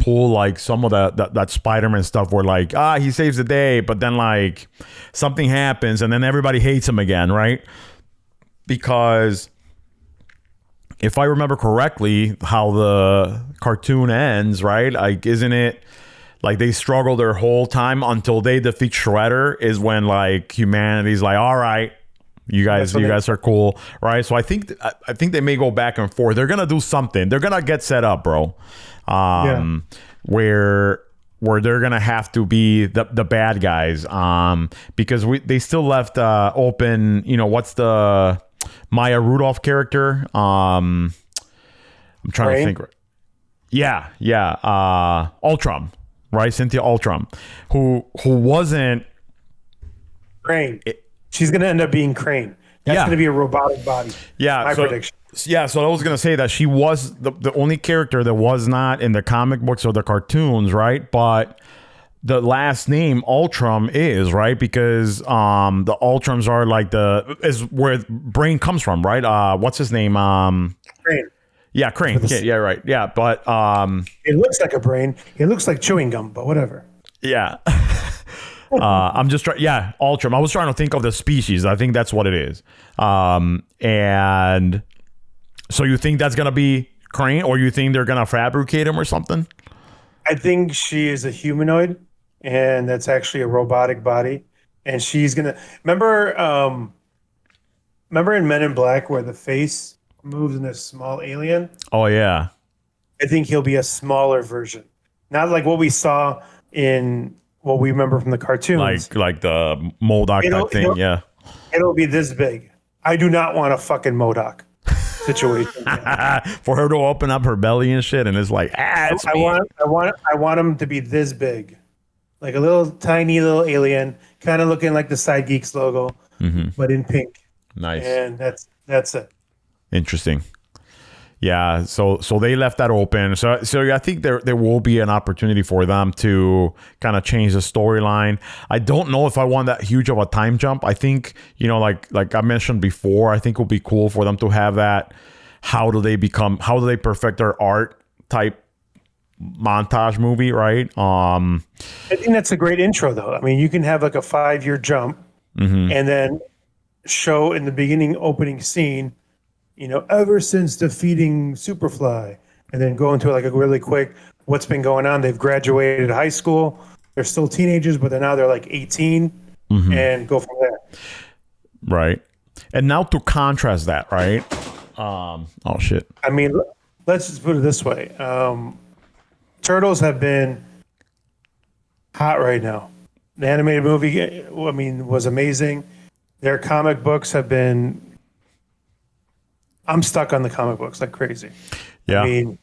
pull like some of that Spider-Man stuff where like, he saves the day, but then like something happens and then everybody hates him again, right? Because if I remember correctly, how the cartoon ends, right? Like, isn't it like they struggle their whole time until they defeat Shredder, is when like humanity's like, all right, you guys are cool, right? So I think they may go back and forth. They're gonna do something. They're gonna get set up, bro. Where they're gonna have to be the bad guys. Because they still left open. You know, what's the Maya Rudolph character? I'm trying to think. Yeah. Ultron, right? Cynthia Ultron, who wasn't Crane. She's going to end up being Crane. That's going to be a robotic body. Yeah. My prediction. Yeah. So I was going to say that she was the only character that was not in the comic books or the cartoons, right? But the last name Ultron is, right? Because the Ultrons are like is where Brain comes from, right? What's his name? Crane. Yeah, Crane. Yeah, right. Yeah, but it looks like a brain. It looks like chewing gum, but whatever. Yeah. I'm just trying. Yeah, Ultron. I was trying to think of the species. I think that's what it is. And so you think that's gonna be Crane, or you think they're gonna fabricate him or something? I think she is a humanoid, and that's actually a robotic body. And she's gonna remember in Men in Black where the face moves in a small alien. Oh yeah. I think he'll be a smaller version, not like what we saw in what we remember from the cartoons. Like the MODOK type thing, yeah. It'll be this big. I do not want a fucking MODOK situation. For her to open up her belly and shit, and it's like, it's I want him to be this big. like a little tiny little alien, kind of looking like the Side Geeks logo, but in pink. Nice. And that's it. Interesting. Yeah, so they left that open. So I think there will be an opportunity for them to kind of change the storyline. I don't know if I want that huge of a time jump. I think, like I mentioned before, I think it would be cool for them to have that how do they perfect their art type montage movie, right? I think that's a great intro though. I mean, you can have like a 5-year jump and then show in the beginning opening scene, ever since defeating Superfly, and then go into like a really quick what's been going on. They've graduated high school. They're still teenagers, but they're like 18 and go from there. Right. And now to contrast that, right? Oh shit. I mean, let's just put it this way. Turtles have been hot right now. The animated movie, was amazing. Their comic books have been... I'm stuck on the comic books like crazy. Yeah. And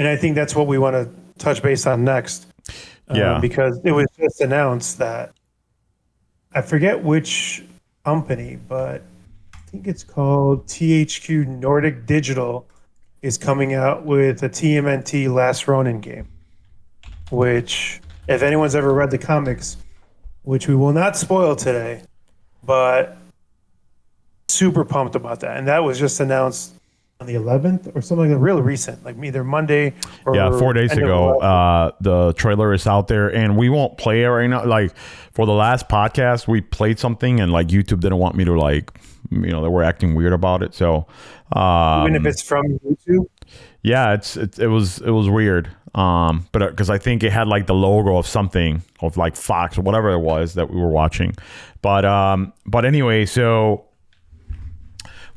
I think that's what we want to touch base on next. Because it was just announced that, I forget which company, but I think it's called THQ Nordic Digital is coming out with a TMNT Last Ronin game, which, if anyone's ever read the comics, which we will not spoil today, but super pumped about that. And that was just announced on the 11th or something like that, real recent, like either Monday or 4 days ago. The trailer is out there and we won't play it right now. Like for the last podcast, we played something and like YouTube didn't want me to they were acting weird about it. So even if it's from YouTube? Yeah, it was weird. But because I think it had like the logo of something of like Fox or whatever it was that we were watching. But anyway, so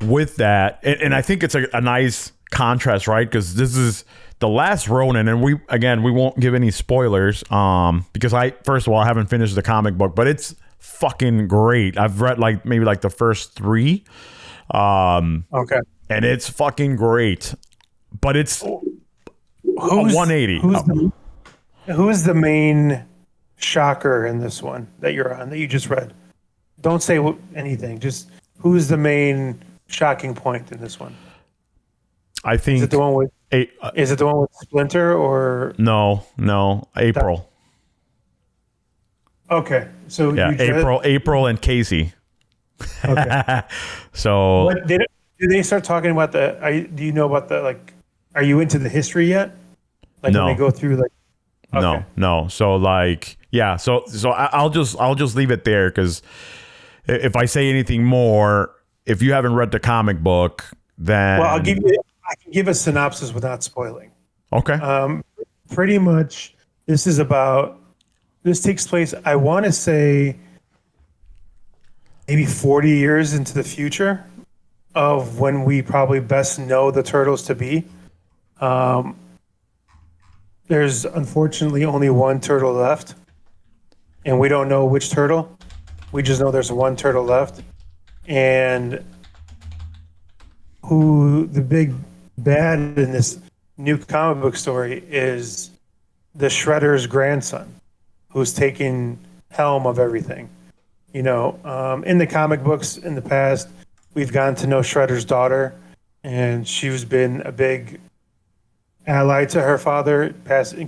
with that, and I think it's a nice contrast, right? Because this is the Last Ronin, and we won't give any spoilers, because first of all, I haven't finished the comic book, but it's fucking great. I've read maybe the first 3, okay, and it's fucking great, but it's 180. Who's the main shocker in this one that you're on that you just read? Don't say anything. Just who's the main shocking point in this one? I think is it the one with Splinter or no April? Okay, so yeah, April and Casey. Okay, so did they start talking about do you know about the Are you into the history yet? No. When they go through okay. No. So So I'll just leave it there because if I say anything more, if you haven't read the comic book, then I can give a synopsis without spoiling. Okay. Pretty much, this takes place, I want to say, maybe 40 years into the future of when we probably best know the Turtles to be. There's unfortunately only one turtle left, and we don't know which turtle. We just know there's one turtle left, and who the big bad in this new comic book story is the Shredder's grandson, who's taking helm of everything. In the comic books in the past, we've gotten to know Shredder's daughter, and she's been a big ally to her father,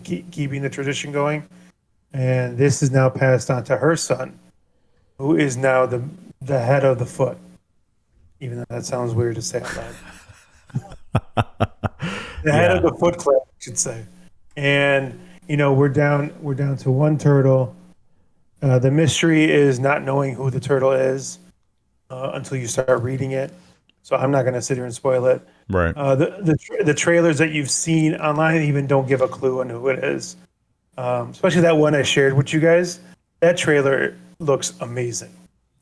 keeping the tradition going. And this is now passed on to her son, who is now the head of the Foot. Even though that sounds weird to say out loud. The head of the Foot Clan, I should say. And we're down to one turtle. The mystery is not knowing who the turtle is until you start reading it. So I'm not going to sit here and spoil it. Right. The trailers that you've seen online even don't give a clue on who it is. Especially that one I shared with you guys. That trailer looks amazing.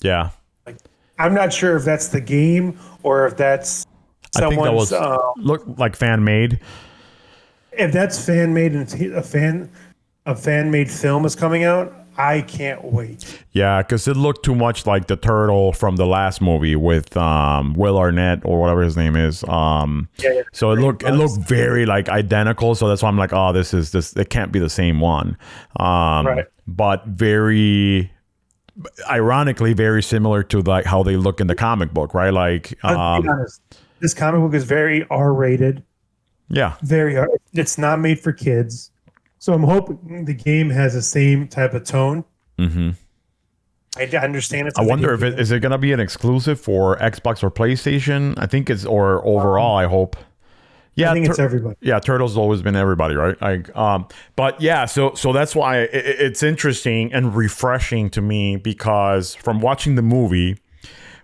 Yeah. I'm not sure if that's the game or if that's someone's. I think that looked like fan made. If that's fan made and a fan made film is coming out, I can't wait. Yeah, because it looked too much like the turtle from the last movie with Will Arnett or whatever his name is. So it looked very identical. So that's why I'm like, oh, this it can't be the same one. Right. but very ironically very similar to like how they look in the comic book, right? Like I'll be honest, this comic book is very R-rated. Yeah. Very R. It's not made for kids. So I'm hoping the game has the same type of tone. Mm-hmm. I understand it's I wonder if is it going to be an exclusive for Xbox or PlayStation? I think it's, or overall, I hope. Yeah, I think it's everybody. Yeah, Turtles has always been everybody, right? Like, but yeah, so that's why it's interesting and refreshing to me, because from watching the movie,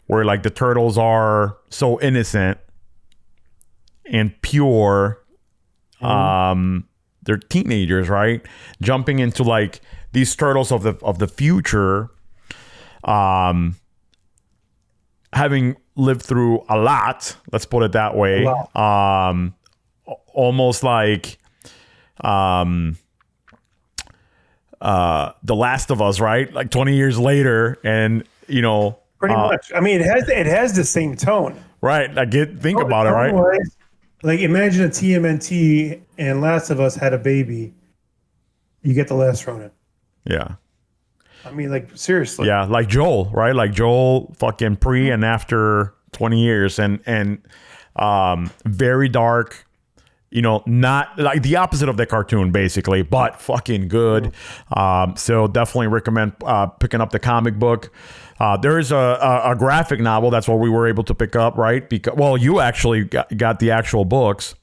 where like the Turtles are so innocent and pure, they're teenagers, right? Jumping into like these Turtles of the future, having lived through a lot, let's put it that way. Almost like The Last of Us, right? Like 20 years later, and you know, pretty much. I mean, it has the same tone, right? Like think about it, right? Like imagine a TMNT and Last of Us had a baby. You get the Last Ronin. Yeah. I mean, like seriously. Yeah, like Joel, right? Like Joel, fucking pre and after 20 years, and very dark. You know, not like the opposite of the cartoon, basically, but fucking good. So definitely recommend picking up the comic book. There is a graphic novel. That's what we were able to pick up, right? Because, well, you actually got the actual books.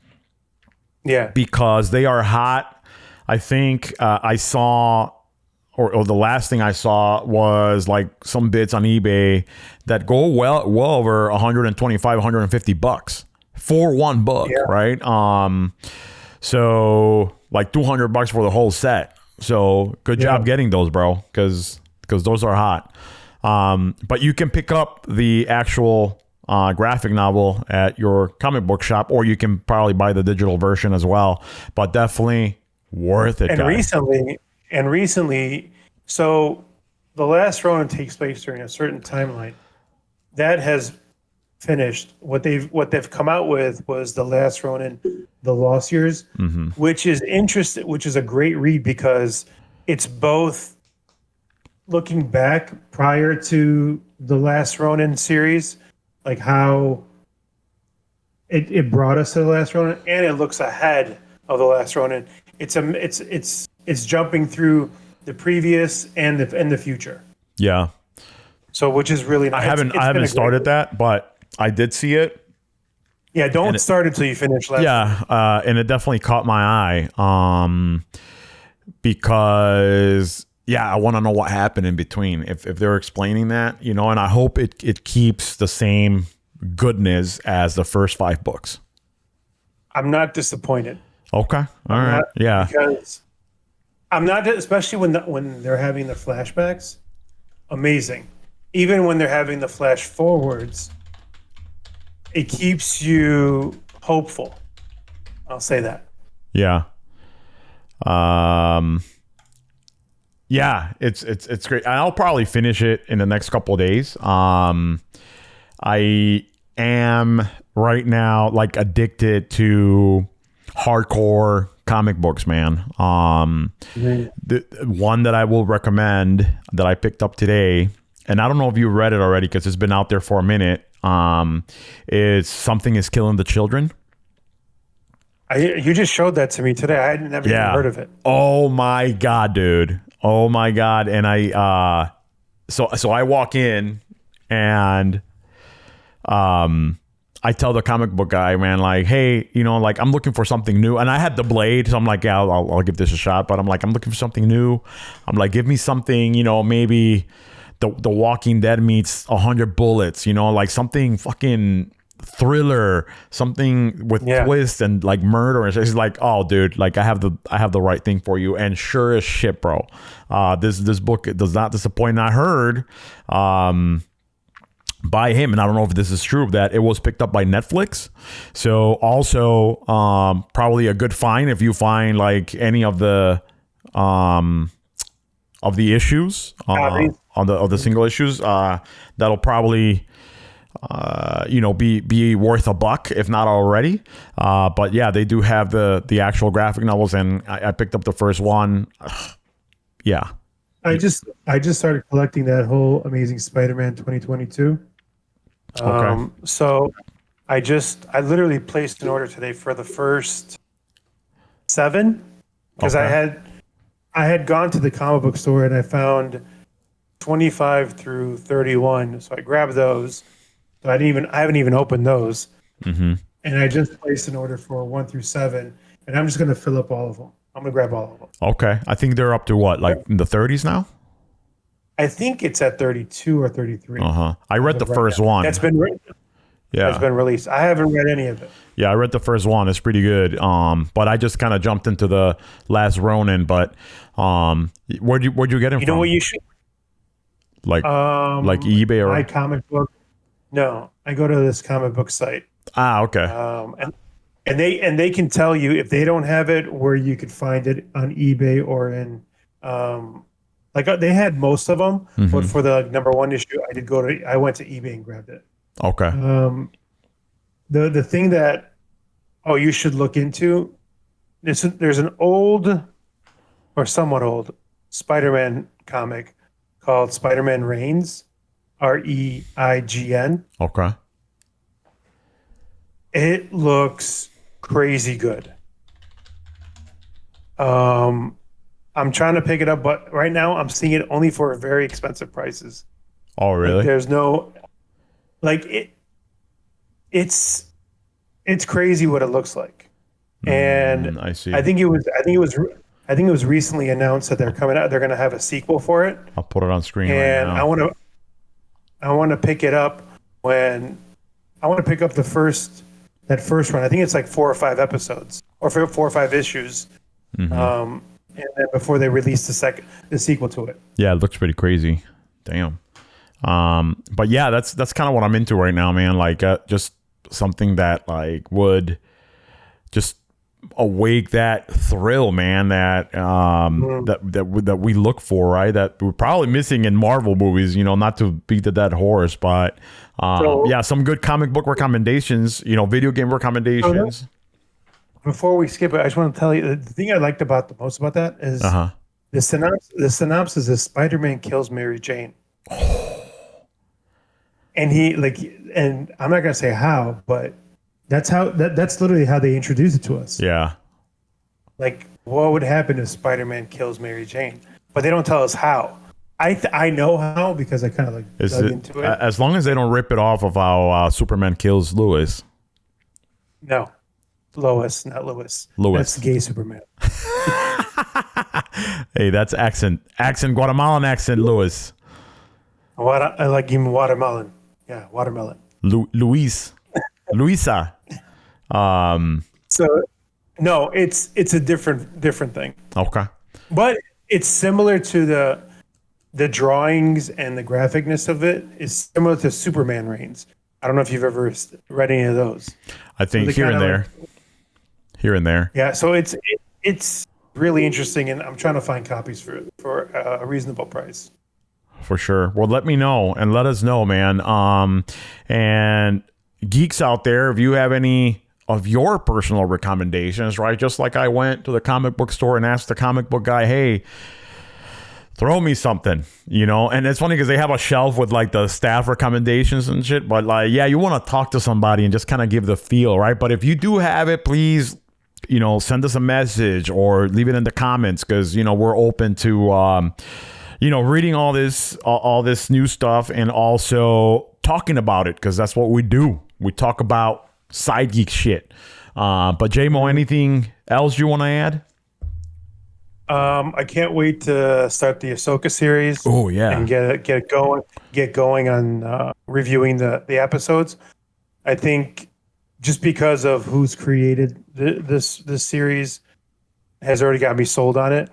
Yeah. Because they are hot. I think I saw, or the last thing I saw was like some bits on eBay that go well over 125, 150 bucks. For one book, right? So like $200 for the whole set. So good job getting those, bro, because those are hot. But you can pick up the actual graphic novel at your comic book shop, or you can probably buy the digital version as well. But definitely worth it. And guys. recently, so The Last Ronin takes place during a certain timeline that has finished. What they've come out with was The Last Ronin, The Lost Years, which is interesting, which is a great read because it's both looking back prior to the Last Ronin series, like how it brought us to the Last Ronin, and it looks ahead of the Last Ronin. It's jumping through the previous and the future. Yeah. So which is really nice. I haven't started that, but I did see it. Yeah, don't start until you finish Last Ronin. And it definitely caught my eye. Because I want to know what happened in between. If they're explaining that, you know, and I hope it keeps the same goodness as the first 5 books. I'm not disappointed. Okay. All right. Yeah. Because I'm not, especially when they're having the flashbacks. Amazing. Even when they're having the flash forwards, it keeps you hopeful. I'll say that. Yeah. Yeah, it's great. I'll probably finish it in the next couple of days. I am right now like addicted to hardcore comic books, man. The one that I will recommend that I picked up today, and I don't know if you read it already because it's been out there for a minute, is Something is Killing the Children. You just showed that to me today. I had never even heard of it. Oh my God, dude. Oh my God. And so I walk in and I tell the comic book guy, man, like, hey, you know, like I'm looking for something new. And I had the Blade, so I'm like, yeah, I'll give this a shot. But I'm like, I'm looking for something new. I'm like, give me something, you know, maybe the Walking Dead meets 100 Bullets, you know, like something fucking thriller, something with twist and like murder. And it's like, oh, dude, like I have the right thing for you. And sure as shit, bro, this book does not disappoint. And I heard by him, and I don't know if this is true, that it was picked up by Netflix. So also probably a good find if you find like any of the issues of the single issues. That'll probably you know, be worth $1 if not already. But yeah, they do have the actual graphic novels, and I picked up the first one. Yeah, I just started collecting that whole Amazing Spider-Man 2022. Okay. So I literally placed an order today for the first 7 because Okay. I had gone to the comic book store and I found 25 through 31. So I grabbed those. So I haven't even opened those. Mm-hmm. And I just placed an order for 1 through 7, and I'm just going to fill up all of them. I'm going to grab all of them. Okay. I think they're up to what, like in the 30s now? I think it's at 32 or 33. Uh-huh. I read the Right first now. one. That's Yeah. been released. I haven't read any of it. Yeah, I read the first one. It's pretty good. But I just kind of jumped into the Last Ronin. But where'd you get him You from? know what you should? Like eBay My or comic book. No, I go to this comic book site, okay. and they can tell you if they don't have it where you could find it on eBay or in they had most of them, but for the number 1 issue, I went to eBay and grabbed it. Okay. The thing that you should look into, there's an old or somewhat old Spider-Man comic called Spider-Man Reigns, REIGN. Okay. It looks crazy good. I'm trying to pick it up, but right now I'm seeing it only for very expensive prices. Oh, really? There's no it's crazy what it looks like. And I see. I think it was recently announced that they're going to have a sequel for it. I'll put it on screen right And now. I want to pick it up when I want to pick up that first run. I think it's like 4 or 5 episodes or 4 or 5 issues. And then before they release the sequel to it. Yeah, it looks pretty crazy. Damn. But yeah, that's kind of what I'm into right now, man. Like just something that like would just awake that thrill, man, that that we look for, right? That we're probably missing in Marvel movies, not to beat the dead horse, but yeah, some good comic book recommendations, video game recommendations. Before we skip it, I just want to tell you the thing I liked the most about that is the synopsis is Spider-Man kills Mary Jane. And and I'm not gonna say how, but that's literally how they introduced it to us. Yeah. Like, what would happen if Spider-Man kills Mary Jane? But they don't tell us how. I know how because I kind of dug into it. As long as they don't rip it off of how Superman kills Lois. No, Lois, not Lewis. Lewis. That's gay Superman. Hey, that's Guatemalan accent, Lewis. I like him watermelon. Yeah, watermelon. Luisa. So, no, it's a different thing. Okay. But it's similar to the drawings and the graphicness of it is similar to Superman Reigns. I don't know if you've ever read any of those. I think here and there. Yeah, so it's really interesting, and I'm trying to find copies for a reasonable price. For sure. Well, let me know and let us know, man. And geeks out there, if you have any of your personal recommendations, right? Just like I went to the comic book store and asked the comic book guy, hey, throw me something, and it's funny because they have a shelf with like the staff recommendations and shit, but like, yeah, you want to talk to somebody and just kind of give the feel, right? But if you do have it, please, send us a message or leave it in the comments because, we're open to, reading all this new stuff and also talking about it because that's what we do. We talk about side geek shit. But J-Mo, anything else you want to add? I can't wait to start the Ahsoka series. Oh yeah, and get going on reviewing the episodes. I think just because of who's created this series has already got me sold on it.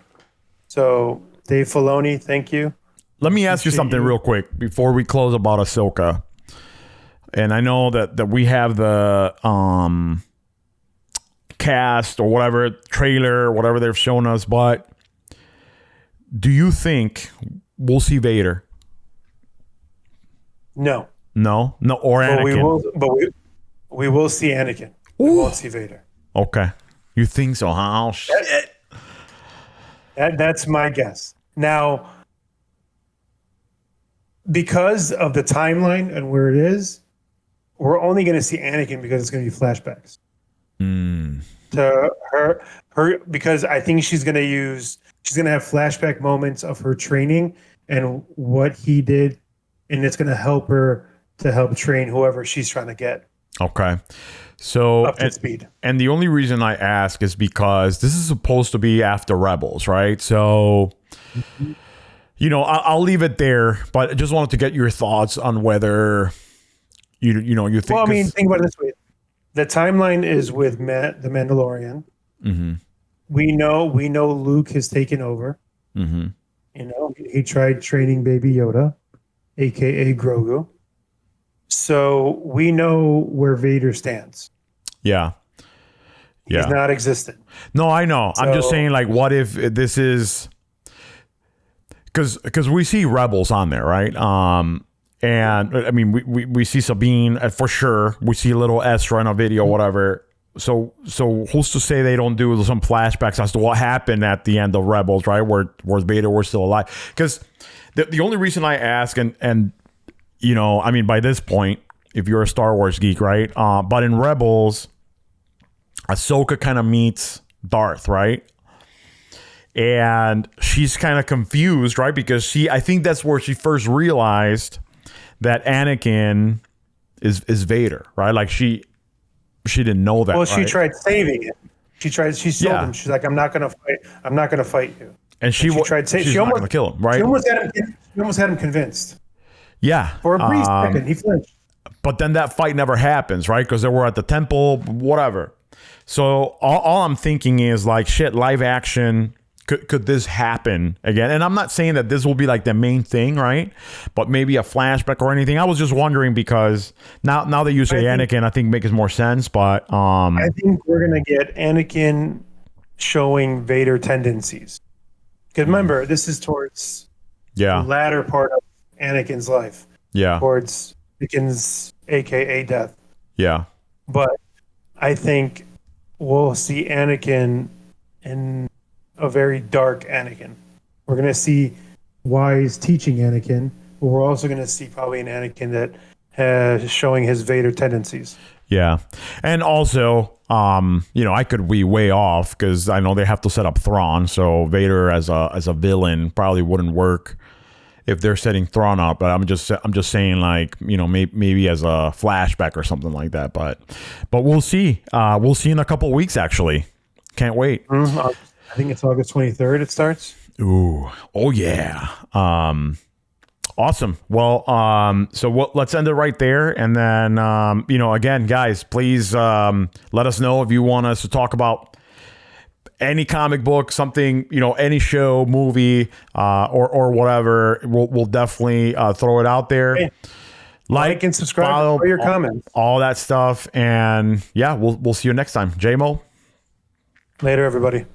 So Dave Filoni, thank you. Let me ask you something real quick before we close about Ahsoka. And I know that we have the cast or whatever trailer, whatever they've shown us, but do you think we'll see Vader? No, or Anakin. We will see Anakin. We won't see Vader. Okay, you think so? Huh? Oh shit! That's my guess. Now, because of the timeline and where it is, we're only going to see Anakin because it's going to be flashbacks to her because I think she's going to have flashback moments of her training and what he did, and it's going to help her to help train whoever she's trying to get. Okay. So up to speed. And the only reason I ask is because this is supposed to be after Rebels, right? So, you know, I'll leave it there, but I just wanted to get your thoughts on whether you think. Well, I mean, think about it this way: the timeline is with the Mandalorian. Mm-hmm. We know Luke has taken over. Mm-hmm. You know, he tried training Baby Yoda, aka Grogu. So we know where Vader stands. Yeah. He's not existent. No, I know. So, I'm just saying, like, what if this is because we see Rebels on there, right? And I mean, we see Sabine for sure. We see a little Ezra in a video, whatever. So who's to say they don't do some flashbacks as to what happened at the end of Rebels, right? Where Vader was still alive? Because the only reason I ask, and you know, I mean, by this point, if you're a Star Wars geek, right? But in Rebels, Ahsoka kind of meets Darth, right? And she's kind of confused, right? Because I think that's where she first realized that Anakin is Vader, right? Like she didn't know that. Well, she right? tried saving him. She told him. She's like, I'm not gonna fight. I'm not gonna fight you. And she tried saving. She's not gonna kill him, right? She almost had him convinced. Yeah. For a brief second, he flinched. But then that fight never happens, right? Because they were at the temple, whatever. So all I'm thinking is like, shit, live action. Could this happen again? And I'm not saying that this will be like the main thing, right? But maybe a flashback or anything. I was just wondering because now that you say Anakin, I think makes more sense. But I think we're gonna get Anakin showing Vader tendencies. Because remember, this is towards the latter part of Anakin's life. Yeah. Towards Anakin's AKA death. Yeah. But I think we'll see Anakin in a very dark Anakin. We're going to see wise teaching Anakin, but we're also going to see probably an Anakin that has showing his Vader tendencies. Yeah. And also, you know, I could be way off because I know they have to set up Thrawn, so Vader as a villain probably wouldn't work if they're setting Thrawn up. But I'm just saying, like, you know, maybe as a flashback or something like that. But we'll see. We'll see in a couple of weeks. Actually, can't wait. I think it's August 23rd. It starts. Ooh, oh yeah. Awesome. Well, let's end it right there. And then, you know, again, guys, please let us know if you want us to talk about any comic book, something, you know, any show, movie, or whatever. We'll definitely throw it out there. Hey, like and subscribe for your comments, all that stuff. And yeah, we'll see you next time. J-Mo. Later, everybody.